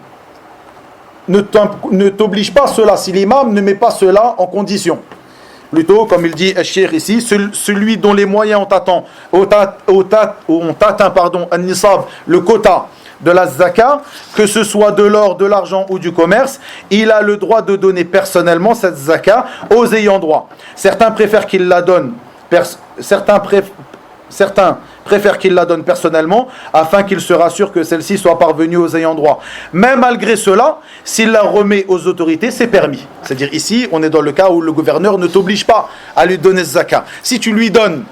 ne t'oblige pas cela, si l'imam ne met pas cela en condition. Plutôt, comme il dit Al-Sheikh ici, celui dont les moyens ont atteint un-nisab, le quota de la zakat, que ce soit de l'or, de l'argent ou du commerce, il a le droit de donner personnellement cette zakat aux ayants droit. Certains préfèrent qu'il la donne personnellement afin qu'il se rassure que celle-ci soit parvenue aux ayants droit. Mais malgré cela, s'il la remet aux autorités, c'est permis. C'est-à-dire ici, on est dans le cas où le gouverneur ne t'oblige pas à lui donner zakat. Si tu lui donnes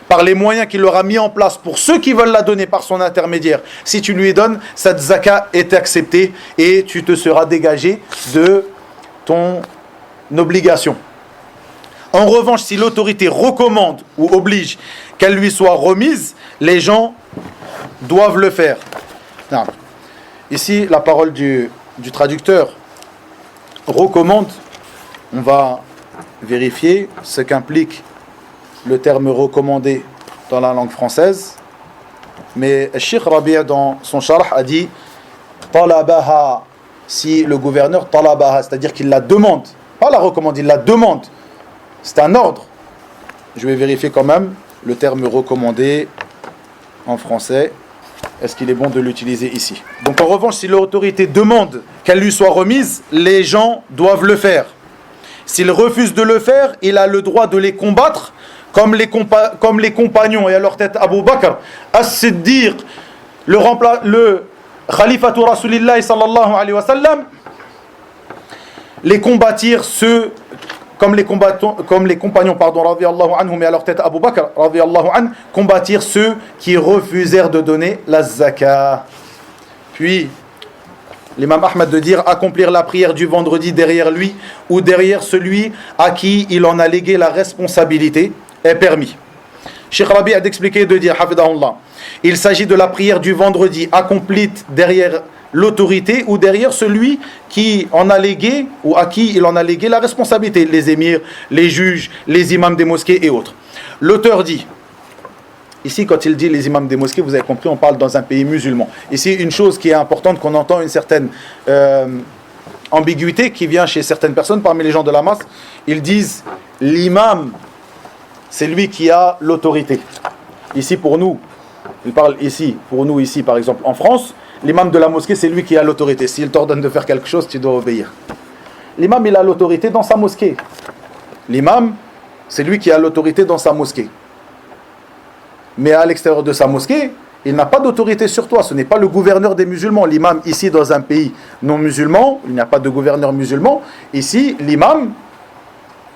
par les moyens qu'il aura mis en place pour ceux qui veulent la donner par son intermédiaire, si tu lui donnes, cette zakat est acceptée et tu te seras dégagé de ton obligation. En revanche, si l'autorité recommande ou oblige qu'elle lui soit remise, les gens doivent le faire. Non. Ici, la parole du traducteur recommande. On va vérifier ce qu'implique le terme recommandé dans la langue française. Mais Cheikh Rabi' dans son sharh a dit talabaha, si le gouverneur talabaha, c'est-à-dire qu'il la demande, pas la recommande, il la demande. C'est un ordre. Je vais vérifier quand même le terme recommandé en français. Est-ce qu'il est bon de l'utiliser ici? Donc en revanche, si l'autorité demande qu'elle lui soit remise, les gens doivent le faire. S'il refuse de le faire, il a le droit de les combattre comme les compagnons, et à leur tête Abu Bakr, As-Siddiq, le Khalifatu Rasulillahi sallallahu alayhi wa sallam, les combattirent comme les compagnons, radiyallahu anhum, et à leur tête Abu Bakr, radiyallahu anhu, combattirent ceux qui refusèrent de donner la zakat. Puis, l'imam Ahmed de dire accomplir la prière du vendredi derrière lui ou derrière celui à qui il en a légué la responsabilité est permis. Cheikh Rabi a d'expliquer de dire, hafidahullah, il s'agit de la prière du vendredi accomplie derrière l'autorité ou derrière celui qui en a légué ou à qui il en a légué la responsabilité, les émirs, les juges, les imams des mosquées et autres. L'auteur dit, ici quand il dit les imams des mosquées, vous avez compris, on parle dans un pays musulman. Ici, une chose qui est importante, qu'on entend une certaine ambiguïté qui vient chez certaines personnes parmi les gens de la masse, ils disent l'imam, c'est lui qui a l'autorité. Ici pour nous, il parle ici, pour nous ici par exemple en France, l'imam de la mosquée, c'est lui qui a l'autorité. S'il t'ordonne de faire quelque chose, tu dois obéir. L'imam, il a l'autorité dans sa mosquée. L'imam, c'est lui qui a l'autorité dans sa mosquée. Mais à l'extérieur de sa mosquée, il n'a pas d'autorité sur toi. Ce n'est pas le gouverneur des musulmans. L'imam, ici, dans un pays non musulman, il n'y a pas de gouverneur musulman. Ici, l'imam,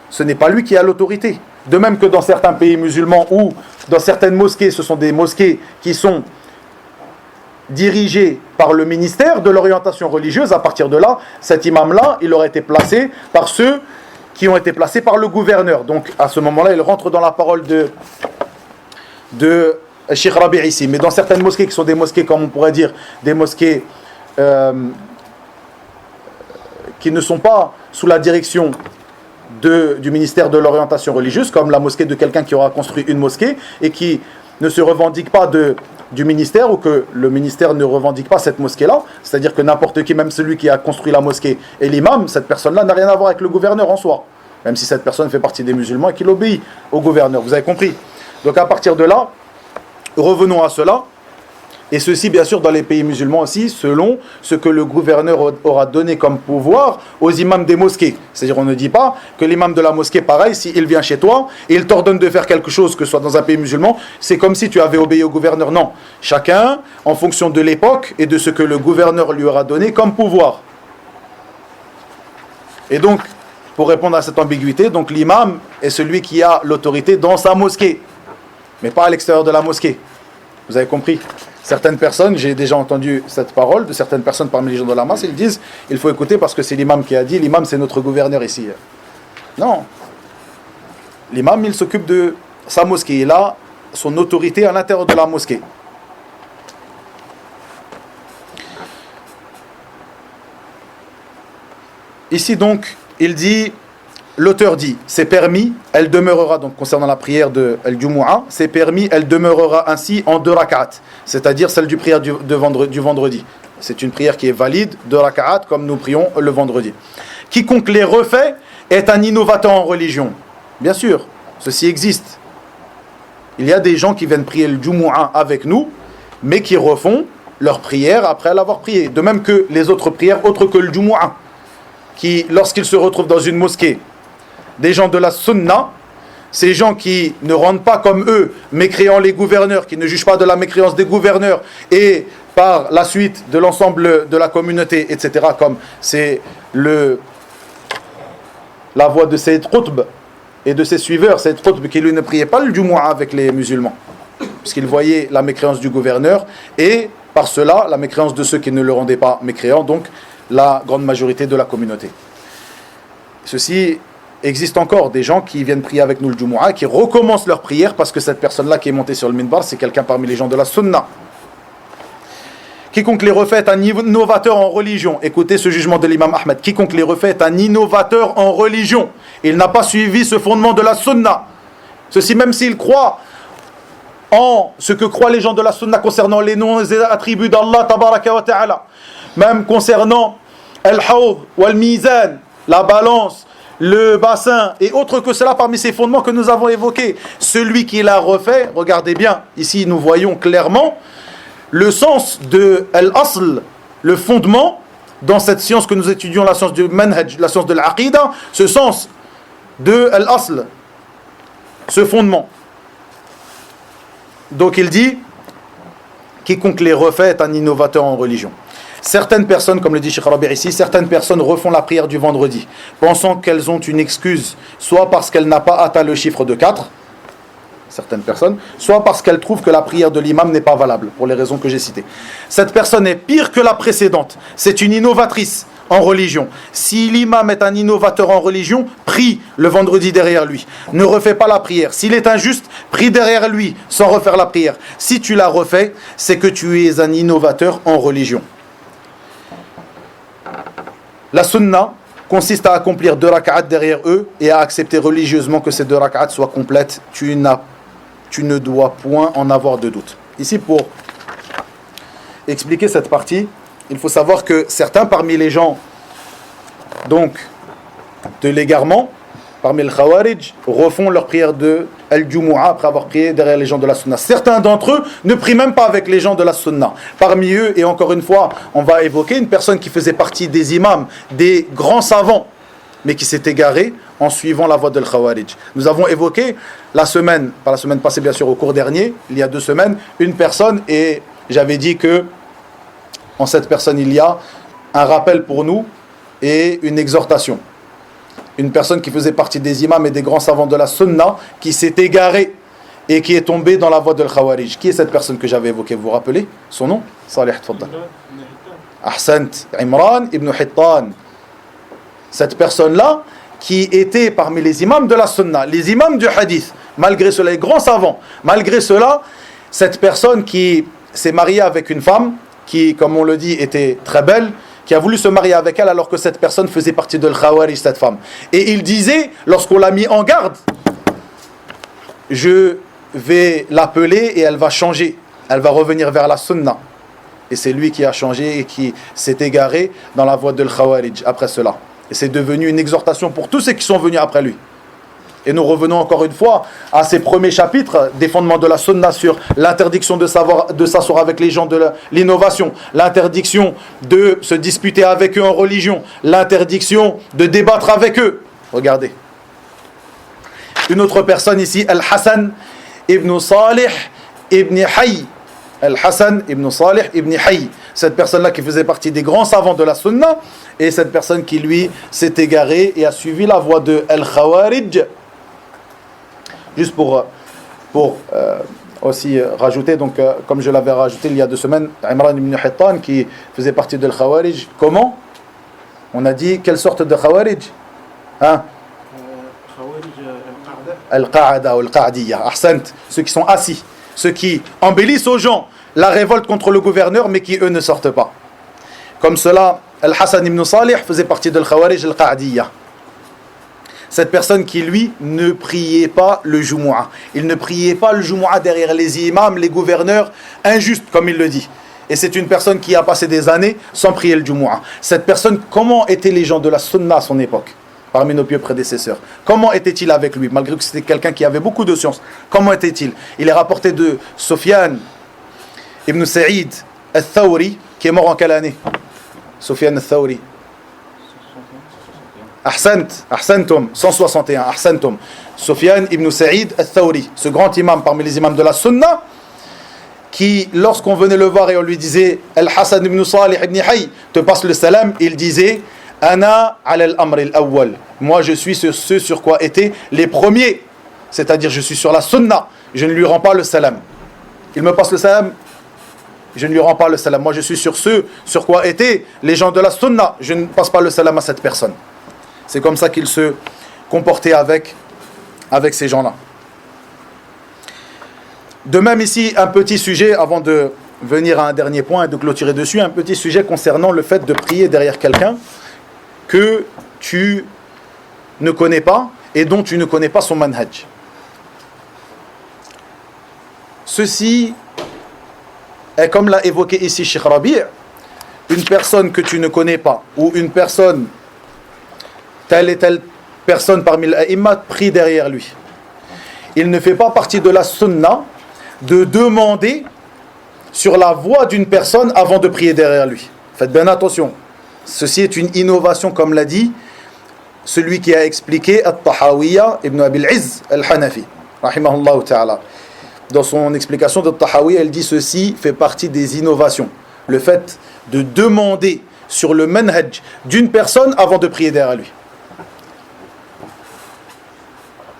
ce n'est pas lui qui a l'autorité. De même que dans certains pays musulmans ou dans certaines mosquées, ce sont des mosquées qui sont dirigé par le ministère de l'orientation religieuse. À partir de là, cet imam-là, il aurait été placé par ceux qui ont été placés par le gouverneur. Donc, à ce moment-là, il rentre dans la parole de Cheikh Rabi' ici. Mais dans certaines mosquées qui sont des mosquées, comme on pourrait dire, des mosquées qui ne sont pas sous la direction du ministère de l'orientation religieuse, comme la mosquée de quelqu'un qui aura construit une mosquée et qui ne se revendique pas du ministère, ou que le ministère ne revendique pas cette mosquée-là, c'est-à-dire que n'importe qui, même celui qui a construit la mosquée et l'imam, cette personne-là n'a rien à voir avec le gouverneur en soi, même si cette personne fait partie des musulmans et qu'il obéit au gouverneur. Vous avez compris? Donc à partir de là, revenons à cela. Et ceci, bien sûr, dans les pays musulmans aussi, selon ce que le gouverneur aura donné comme pouvoir aux imams des mosquées. C'est-à-dire, on ne dit pas que l'imam de la mosquée, pareil, s'il vient chez toi et il t'ordonne de faire quelque chose, que ce soit dans un pays musulman, c'est comme si tu avais obéi au gouverneur. Non. Chacun, en fonction de l'époque et de ce que le gouverneur lui aura donné comme pouvoir. Et donc, pour répondre à cette ambiguïté, donc l'imam est celui qui a l'autorité dans sa mosquée, mais pas à l'extérieur de la mosquée. Vous avez compris? Certaines personnes, j'ai déjà entendu cette parole de certaines personnes parmi les gens de la masse, ils disent, il faut écouter parce que c'est l'imam qui a dit, l'imam c'est notre gouverneur ici. Non. L'imam, il s'occupe de sa mosquée, il a son autorité à l'intérieur de la mosquée. Ici donc, il dit, l'auteur dit, c'est permis, elle demeurera, donc concernant la prière de Al-Jumu'ah, c'est permis, elle demeurera ainsi en 2 rak'at, c'est-à-dire celle du prière du vendredi. C'est une prière qui est valide, 2 rak'at, comme nous prions le vendredi. Quiconque les refait est un innovateur en religion. Bien sûr, ceci existe. Il y a des gens qui viennent prier le Jumu'ah avec nous, mais qui refont leur prière après l'avoir prié. De même que les autres prières, autres que le Jumu'ah, qui, lorsqu'ils se retrouvent dans une mosquée, des gens de la sunna, ces gens qui ne rendent pas comme eux, mécréant les gouverneurs, qui ne jugent pas de la mécréance des gouverneurs, et par la suite de l'ensemble de la communauté, etc., comme c'est la voix de Sayyid Qutb et de ses suiveurs, Sayyid Qutb qui lui ne priait pas le Jumu'ah avec les musulmans, puisqu'il voyait la mécréance du gouverneur, et par cela, la mécréance de ceux qui ne le rendaient pas mécréant, donc la grande majorité de la communauté. Ceci existe encore, des gens qui viennent prier avec nous le Jumu'ah, qui recommencent leur prière parce que cette personne-là qui est montée sur le minbar, c'est quelqu'un parmi les gens de la sunna. Quiconque les refait est un innovateur en religion. Écoutez ce jugement de l'imam Ahmed. Quiconque les refait est un innovateur en religion. Il n'a pas suivi ce fondement de la sunna. Ceci même s'il croit en ce que croient les gens de la sunna concernant les noms et attributs d'Allah tabaraka wa ta'ala. Même concernant al-hawd wal-mizan, la balance, le bassin et autres que cela parmi ces fondements que nous avons évoqués. Celui qui l'a refait, regardez bien, ici nous voyons clairement le sens de al-asl, le fondement, dans cette science que nous étudions, la science du manhaj, la science de l'aqida, ce sens de al-asl, ce fondement. Donc il dit, quiconque les refait est un innovateur en religion. Certaines personnes, comme le dit Cheikh Rabi ici, certaines personnes refont la prière du vendredi, pensant qu'elles ont une excuse, soit parce qu'elle n'a pas atteint le chiffre de 4, certaines personnes, soit parce qu'elles trouvent que la prière de l'imam n'est pas valable, pour les raisons que j'ai citées. Cette personne est pire que la précédente, c'est une innovatrice en religion. Si l'imam est un innovateur en religion, prie le vendredi derrière lui. Ne refais pas la prière. S'il est injuste, prie derrière lui, sans refaire la prière. Si tu la refais, c'est que tu es un innovateur en religion. La sunna consiste à accomplir 2 rak'at derrière eux et à accepter religieusement que ces 2 rak'at soient complètes. Tu ne dois point en avoir de doute. Ici, pour expliquer cette partie, il faut savoir que certains parmi les gens donc de l'égarement, parmi les Khawarij, refont leur prière de Al-Jumu'ah après avoir prié derrière les gens de la Sunna. Certains d'entre eux ne prient même pas avec les gens de la Sunna. Parmi eux, et encore une fois, on va évoquer une personne qui faisait partie des imams, des grands savants, mais qui s'est égaré en suivant la voie de Khawarij. Nous avons évoqué pas la semaine passée bien sûr, au cours dernier, il y a 2 semaines, une personne, et j'avais dit que en cette personne il y a un rappel pour nous et une exhortation. Une personne qui faisait partie des imams et des grands savants de la sunna, qui s'est égarée et qui est tombée dans la voie de Khawarij. Qui est cette personne que j'avais évoquée? Vous vous rappelez son nom? Salih, tfaddal. Ahsant, Imran ibn Hittan. Cette personne-là, qui était parmi les imams de la sunna, les imams du hadith, malgré cela, les grands savants, malgré cela, cette personne qui s'est mariée avec une femme, qui, comme on le dit, était très belle, qui a voulu se marier avec elle alors que cette personne faisait partie de l'Khawarij, cette femme. Et il disait, lorsqu'on l'a mis en garde, je vais l'appeler et elle va changer, elle va revenir vers la sunna. Et c'est lui qui a changé et qui s'est égaré dans la voie de l'Khawarij après cela. Et c'est devenu une exhortation pour tous ceux qui sont venus après lui. Et nous revenons encore une fois à ces premiers chapitres des fondements de la sunna sur l'interdiction de s'asseoir avec les gens de l'innovation, l'interdiction de se disputer avec eux en religion, l'interdiction de débattre avec eux. Regardez. Une autre personne ici, Al-Hassan ibn Salih ibn Hayy. Al-Hassan ibn Salih ibn Hayy. Cette personne-là qui faisait partie des grands savants de la sunna, et cette personne qui, lui, s'est égarée et a suivi la voie de Al-Khawarij. Juste pour aussi rajouter, donc comme je l'avais rajouté il y a 2 semaines, Imran ibn Hittan qui faisait partie de Al-Khawarij. Comment? On a dit quelle sorte de Khawarij? Hein? Al-Qa'ada ou Al-Qa'diyya. Ahsant. Ceux qui sont assis, ceux qui embellissent aux gens la révolte contre le gouverneur, mais qui eux ne sortent pas. Comme cela, Al-Hassan ibn Salih faisait partie de Al-Khawarij Al-Qa'diyya. Cette personne qui, lui, ne priait pas le Jumu'ah. Il ne priait pas le Jumu'ah derrière les imams, les gouverneurs, injustes, comme il le dit. Et c'est une personne qui a passé des années sans prier le Jumu'ah. Cette personne, comment étaient les gens de la Sunna à son époque, parmi nos pieux prédécesseurs? Comment était-il avec lui, malgré que c'était quelqu'un qui avait beaucoup de science? Comment était-il? Il est rapporté de Sufyan ibn Sa'id al-Thawri, qui est mort en quelle année? Sufyan al-Thawri. Ahsantum, 161, Ahsantum. Sufyan ibn Sa'id al-Thawri, ce grand imam parmi les imams de la Sunna, qui, lorsqu'on venait le voir et on lui disait Al-Hassan ibn Salih ibn Hayy te passe le salam, il disait Ana ala al-amr al-awwal. Moi je suis sur ce sur quoi étaient les premiers, c'est-à-dire je suis sur la Sunna, je ne lui rends pas le salam. Il me passe le salam, je ne lui rends pas le salam. Moi je suis sur ce sur quoi étaient les gens de la Sunna, je ne passe pas le salam à cette personne. C'est comme ça qu'il se comportait avec ces gens-là. De même ici, un petit sujet, avant de venir à un dernier point et de clôturer dessus, un petit sujet concernant le fait de prier derrière quelqu'un que tu ne connais pas et dont tu ne connais pas son manhaj. Ceci est, comme l'a évoqué ici Cheikh Rabi', une personne que tu ne connais pas ou une personne, telle et telle personne parmi l'a'immat prie derrière lui. Il ne fait pas partie de la sunna de demander sur la voix d'une personne avant de prier derrière lui. Faites bien attention. Ceci est une innovation, comme l'a dit celui qui a expliqué At-Tahawiyya ibn Abil Izz al-Hanafi, rahimahullah ta'ala. Dans son explication de At-Tahawiyya, elle dit ceci fait partie des innovations. Le fait de demander sur le manhaj d'une personne avant de prier derrière lui.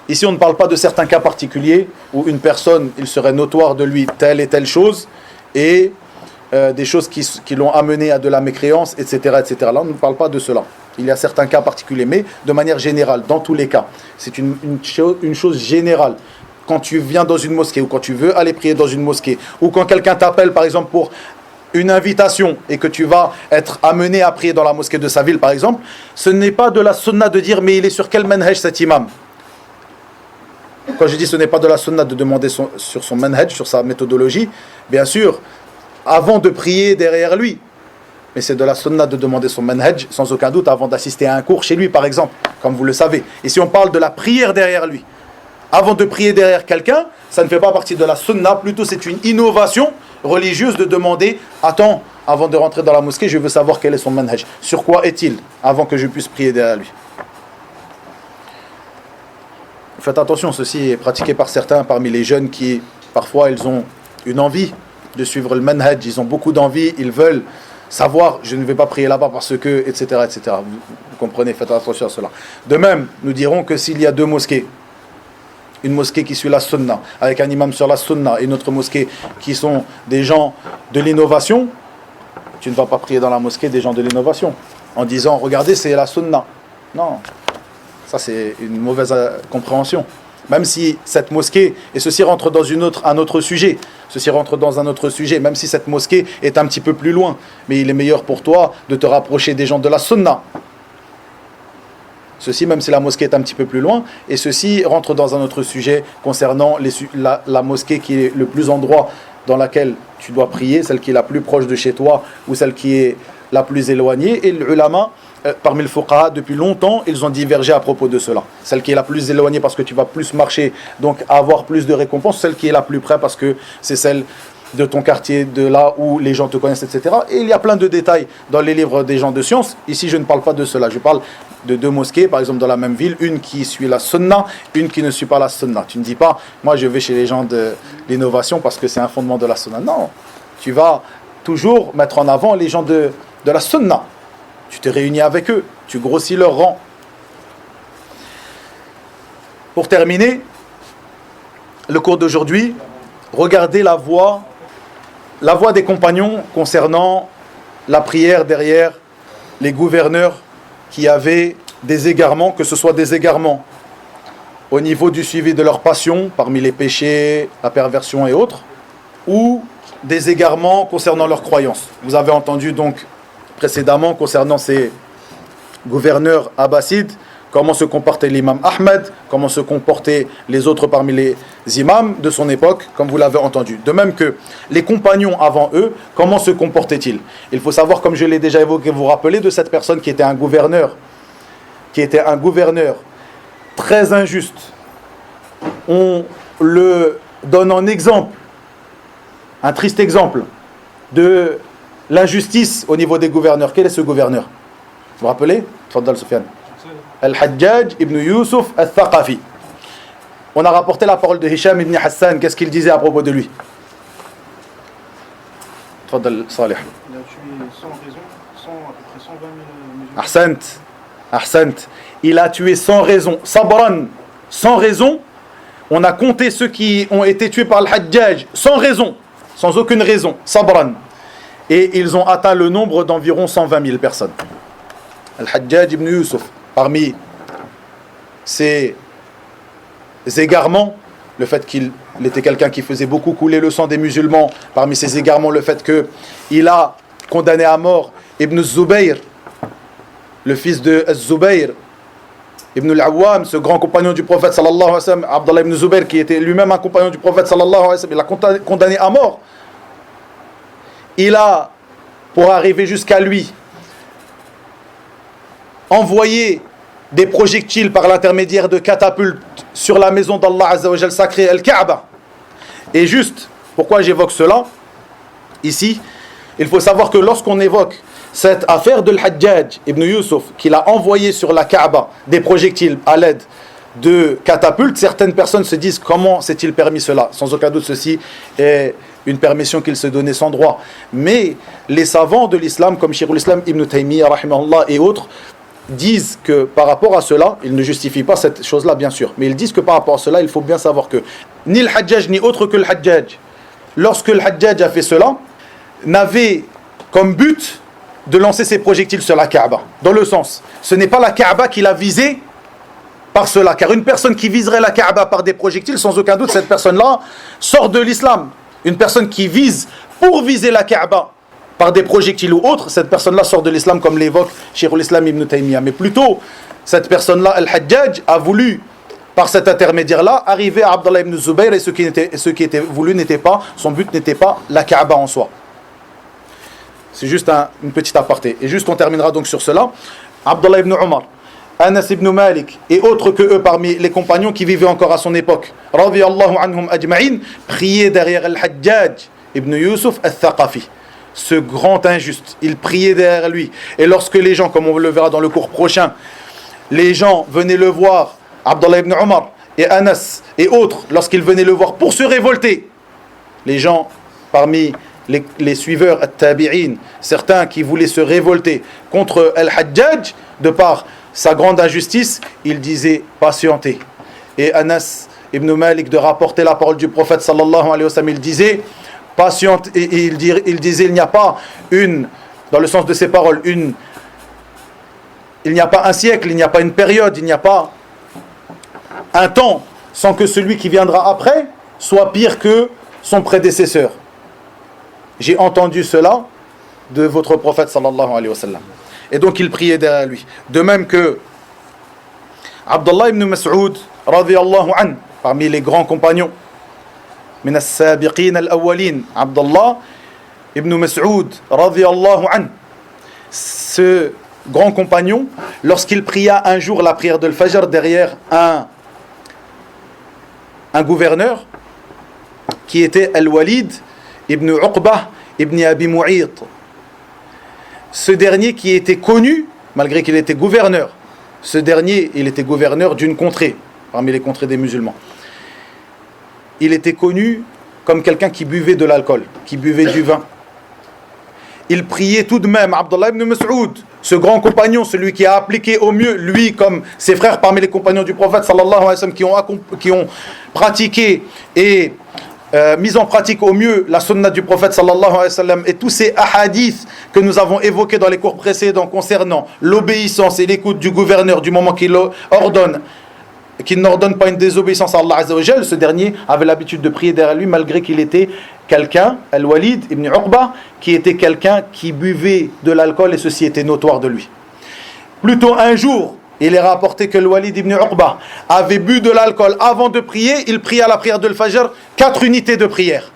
Ici, on ne parle pas de certains cas particuliers où une personne, il serait notoire de lui telle et telle chose et des choses qui l'ont amené à de la mécréance, etc., etc. Là, on ne parle pas de cela. Il y a certains cas particuliers, mais de manière générale, dans tous les cas, c'est une chose générale. Quand tu viens dans une mosquée ou quand tu veux aller prier dans une mosquée ou quand quelqu'un t'appelle, par exemple, pour une invitation et que tu vas être amené à prier dans la mosquée de sa ville, par exemple, ce n'est pas de la sunna de dire mais il est sur quel manhaj cet imam. Quand je dis ce n'est pas de la sunna de demander sur son manhaj, sur sa méthodologie, bien sûr, avant de prier derrière lui. Mais c'est de la sunna de demander son manhaj, sans aucun doute, avant d'assister à un cours chez lui, par exemple, comme vous le savez. Et si on parle de la prière derrière lui, avant de prier derrière quelqu'un, ça ne fait pas partie de la sunna, plutôt c'est une innovation religieuse de demander, attends, avant de rentrer dans la mosquée, je veux savoir quel est son manhaj. Sur quoi est-il, avant que je puisse prier derrière lui. Faites attention, ceci est pratiqué par certains parmi les jeunes qui, parfois, ils ont une envie de suivre le manhaj, ils ont beaucoup d'envie, ils veulent savoir, je ne vais pas prier là-bas parce que, etc., etc. Vous comprenez, faites attention à cela. De même, nous dirons que s'il y a 2 mosquées, une mosquée qui suit la sunna, avec un imam sur la sunna, et une autre mosquée qui sont des gens de l'innovation, tu ne vas pas prier dans la mosquée des gens de l'innovation, en disant, regardez, c'est la sunna. Non. Ça, c'est une mauvaise compréhension. Même si cette mosquée, et ceci rentre dans un autre sujet, même si cette mosquée est un petit peu plus loin, mais il est meilleur pour toi de te rapprocher des gens de la sunna. Ceci, même si la mosquée est un petit peu plus loin, et ceci rentre dans un autre sujet concernant la mosquée qui est le plus endroit dans laquelle tu dois prier, celle qui est la plus proche de chez toi, ou celle qui est la plus éloignée, et l'ulama parmi le fuqaha, depuis longtemps, ils ont divergé à propos de cela. Celle qui est la plus éloignée parce que tu vas plus marcher, donc avoir plus de récompenses. Celle qui est la plus près parce que c'est celle de ton quartier, de là où les gens te connaissent, etc. Et il y a plein de détails dans les livres des gens de science. Ici, je ne parle pas de cela. Je parle de deux mosquées, par exemple, dans la même ville. Une qui suit la sunna, une qui ne suit pas la sunna. Tu ne dis pas, moi, je vais chez les gens de l'innovation parce que c'est un fondement de la sunna. Non, tu vas toujours mettre en avant les gens de la sunna. Tu te réunis avec eux, tu grossis leur rang. Pour terminer, le cours d'aujourd'hui, regardez la voie des compagnons concernant la prière derrière les gouverneurs qui avaient des égarements, que ce soit des égarements au niveau du suivi de leur passion, parmi les péchés, la perversion et autres, ou des égarements concernant leurs croyances. Vous avez entendu donc précédemment concernant ces gouverneurs abbassides, comment se comportait l'imam Ahmed, comment se comportaient les autres parmi les imams de son époque, comme vous l'avez entendu. De même que les compagnons avant eux, comment se comportaient-ils? Il faut savoir, comme je l'ai déjà évoqué, vous vous rappelez de cette personne qui était un gouverneur très injuste. On le donne en exemple, un triste exemple de l'injustice au niveau des gouverneurs. Quel est ce gouverneur? Vous vous rappelez? Tfaddal Soufiane. Al-Hajjaj ibn Yusuf al-Thaqafi. On a rapporté la parole de Hisham ibn Hassan. Qu'est-ce qu'il disait à propos de lui? Tfaddal Salih. Il a tué sans raison, à peu près 120 000 musulmans. Ahsant. Il a tué sans raison. Sabran, sans raison. On a compté ceux qui ont été tués par Al-Hajjaj sans raison, sans aucune raison. Sabran. Et ils ont atteint le nombre d'environ 120 000 personnes. Al-Hajjaj ibn Yusuf, parmi ses égarements, le fait qu'il était quelqu'un qui faisait beaucoup couler le sang des musulmans, parmi ses égarements, le fait qu'il a condamné à mort Ibn Zubayr, le fils de Zubayr, Ibn al-Awwam, ce grand compagnon du prophète sallallahu alayhi wa sallam, Abdallah ibn Zubayr, qui était lui-même un compagnon du prophète sallallahu alayhi wa sallam, il a condamné à mort. Il a, pour arriver jusqu'à lui, envoyé des projectiles par l'intermédiaire de catapultes sur la maison d'Allah Azza wa Jal sacrée, Al-Kaaba. Et juste, pourquoi j'évoque cela ici? Il faut savoir que lorsqu'on évoque cette affaire de Al-Hajjaj ibn Yusuf, qu'il a envoyé sur la Kaaba des projectiles à l'aide de catapultes, certaines personnes se disent comment s'est-il permis cela? Sans aucun doute, ceci est une permission qu'il se donnait sans droit. Mais les savants de l'islam, comme Shaykhul Islam Ibn Taymiyyah rahimahullah et autres, disent que par rapport à cela, ils ne justifient pas cette chose-là bien sûr, mais ils disent que par rapport à cela, il faut bien savoir que ni le Hajjaj ni autre que le Hajjaj, lorsque le Hajjaj a fait cela, n'avait comme but de lancer ses projectiles sur la Kaaba. Dans le sens, ce n'est pas la Kaaba qu'il a visée par cela, car une personne qui viserait la Kaaba par des projectiles, sans aucun doute, cette personne-là sort de l'islam. Une personne qui vise pour viser la Kaaba par des projectiles ou autres, cette personne-là sort de l'islam, comme l'évoque Shaykhul Islam Ibn Taymiyyah. Mais plutôt, cette personne-là, Al-Hajjaj, a voulu, par cet intermédiaire-là, arriver à Abdallah ibn Zubayr, et ce qui était voulu n'était pas, son but n'était pas la Kaaba en soi. C'est juste une petite aparté. Et juste, on terminera donc sur cela. Abdallah ibn Omar, Anas ibn Malik et autres que eux parmi les compagnons qui vivaient encore à son époque, radiyallahu anhum ajma'in, priaient derrière Al-Hajjaj ibn Yusuf al-Thaqafi, ce grand injuste. Ils priaient derrière lui. Et lorsque les gens, comme on le verra dans le cours prochain, les gens venaient le voir, Abdallah ibn Omar et Anas et autres, lorsqu'ils venaient le voir pour se révolter, les gens parmi les suiveurs at-tabi'in, certains qui voulaient se révolter contre Al-Hajjaj de par sa grande injustice, il disait patientez. Et Anas ibn Malik de rapporter la parole du prophète sallallahu alayhi wa sallam, il disait patiente, et il disait il n'y a pas dans le sens de ses paroles, il n'y a pas un siècle, il n'y a pas une période, il n'y a pas un temps sans que celui qui viendra après soit pire que son prédécesseur. J'ai entendu cela de votre prophète sallallahu alayhi wa sallam. Et donc il priait derrière lui. De même que Abdullah ibn Mas'ud radiyallahu anhu, parmi les grands compagnons, min as-sabiqin al-awwalin, Abdullah ibn Mas'ud radiyallahu anhu, ce grand compagnon, lorsqu'il pria un jour la prière de l'Fajr derrière un gouverneur qui était Al-Walid ibn Uqbah ibn Abi Mu'ayt. Ce dernier qui était connu, malgré qu'il était gouverneur, ce dernier, il était gouverneur d'une contrée, parmi les contrées des musulmans. Il était connu comme quelqu'un qui buvait de l'alcool, qui buvait du vin. Il priait tout de même, Abdullah ibn Mas'ud, ce grand compagnon, celui qui a appliqué au mieux, lui comme ses frères parmi les compagnons du prophète sallallahu alayhi wa sallam, qui ont pratiqué et mis en pratique au mieux la sunna du prophète sallallahu alayhi wa sallam et tous ces hadiths que nous avons évoqués dans les cours précédents concernant l'obéissance et l'écoute du gouverneur du moment qu'il ordonne, qu'il n'ordonne pas une désobéissance à Allah Azza wa Jal. Ce dernier avait l'habitude de prier derrière lui malgré qu'il était quelqu'un, Al-Walid ibn Uqba, qui était quelqu'un qui buvait de l'alcool et ceci était notoire de lui. Plutôt un jour, il est rapporté que Al-Walid ibn Uqba avait bu de l'alcool avant de prier, il pria la prière de l'Fajr, 4 unités de prière.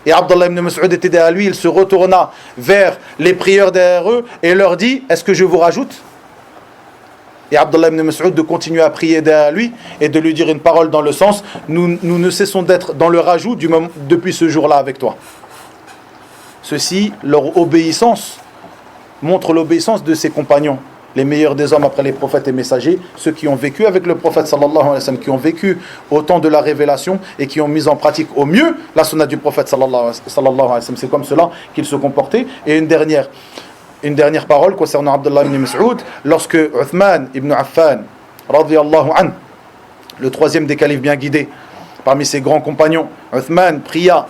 Et Abdullah ibn Mas'ud était derrière lui, il se retourna vers les prieurs derrière eux et leur dit, est-ce que je vous rajoute ? Et Abdullah ibn Mas'ud de continuer à prier derrière lui et de lui dire une parole dans le sens, nous ne cessons d'être dans le rajout depuis ce jour-là avec toi. Ceci, leur obéissance, montre l'obéissance de ses compagnons, les meilleurs des hommes après les prophètes et messagers, ceux qui ont vécu avec le prophète sallallahu alayhi wa sallam, qui ont vécu au temps de la révélation et qui ont mis en pratique au mieux la sunna du prophète sallallahu alayhi wa sallam. C'est comme cela qu'ils se comportaient. Et une dernière parole concernant Abdullah ibn Mas'ud, lorsque Uthman ibn Affan, radiyallahu anhu, le troisième des califes bien guidés, parmi ses grands compagnons, Uthman pria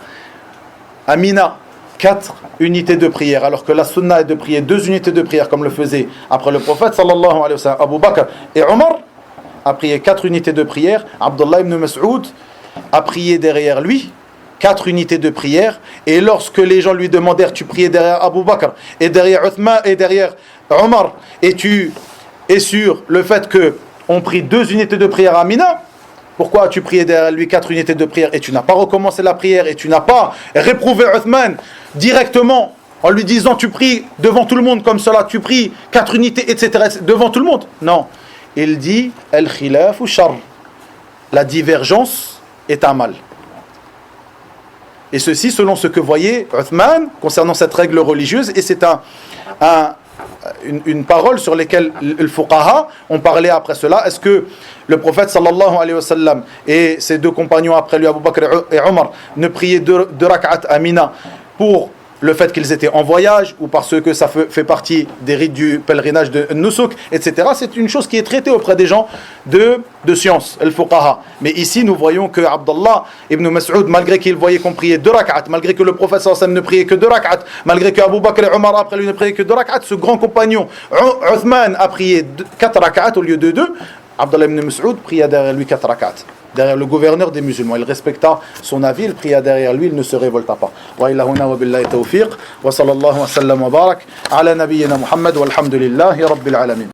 à Mina 4 unités de prière, alors que la sunna est de prier 2 unités de prière, comme le faisait après le prophète sallallahu alayhi wa sallam, Abu Bakr et Omar a prié 4 unités de prière. Abdullah ibn Mas'ud a prié derrière lui 4 unités de prière, et lorsque les gens lui demandèrent, tu priais derrière Abu Bakr et derrière Uthman et derrière Omar, et tu es sûr le fait que on prie 2 unités de prière à Mina, pourquoi as-tu prié derrière lui 4 unités de prière et tu n'as pas recommencé la prière et tu n'as pas réprouvé Uthman directement en lui disant tu pries devant tout le monde comme cela, tu pries 4 unités, etc. devant tout le monde? Non. Il dit al-khilaf ou shar, la divergence est un mal. Et ceci selon ce que voyait Uthman concernant cette règle religieuse, et c'est une parole sur laquelle le fuqaha ont parlé après cela. Est-ce que le prophète sallallahu alayhi wa sallam et ses 2 compagnons après lui, Abu Bakr et Omar, ne priaient 2 rak'at à Mina pour le fait qu'ils étaient en voyage ou parce que ça fait partie des rites du pèlerinage de Nusuk, etc. C'est une chose qui est traitée auprès des gens de science, al-fuqaha. Mais ici, nous voyons que Abdullah ibn Mas'ud, malgré qu'il voyait qu'on priait 2 rak'at, malgré que le prophète sallallahu alayhi wa sallam ne priait que 2 rak'at, malgré que Abu Bakr et Omar après lui ne priaient que 2 rak'at, ce grand compagnon, Uthman, a prié 4 rak'at au lieu de 2. Abdullah ibn Mas'ud pria derrière lui 4 rak'at, derrière le gouverneur des musulmans. Il respecta son avis, il pria derrière lui, il ne se révolta pas. Wa ila huna wa billahi tawfiq wa sallallahu wa sallam wa barak ala nabiyyina Muhammad walhamdulillahi rabbil alamin.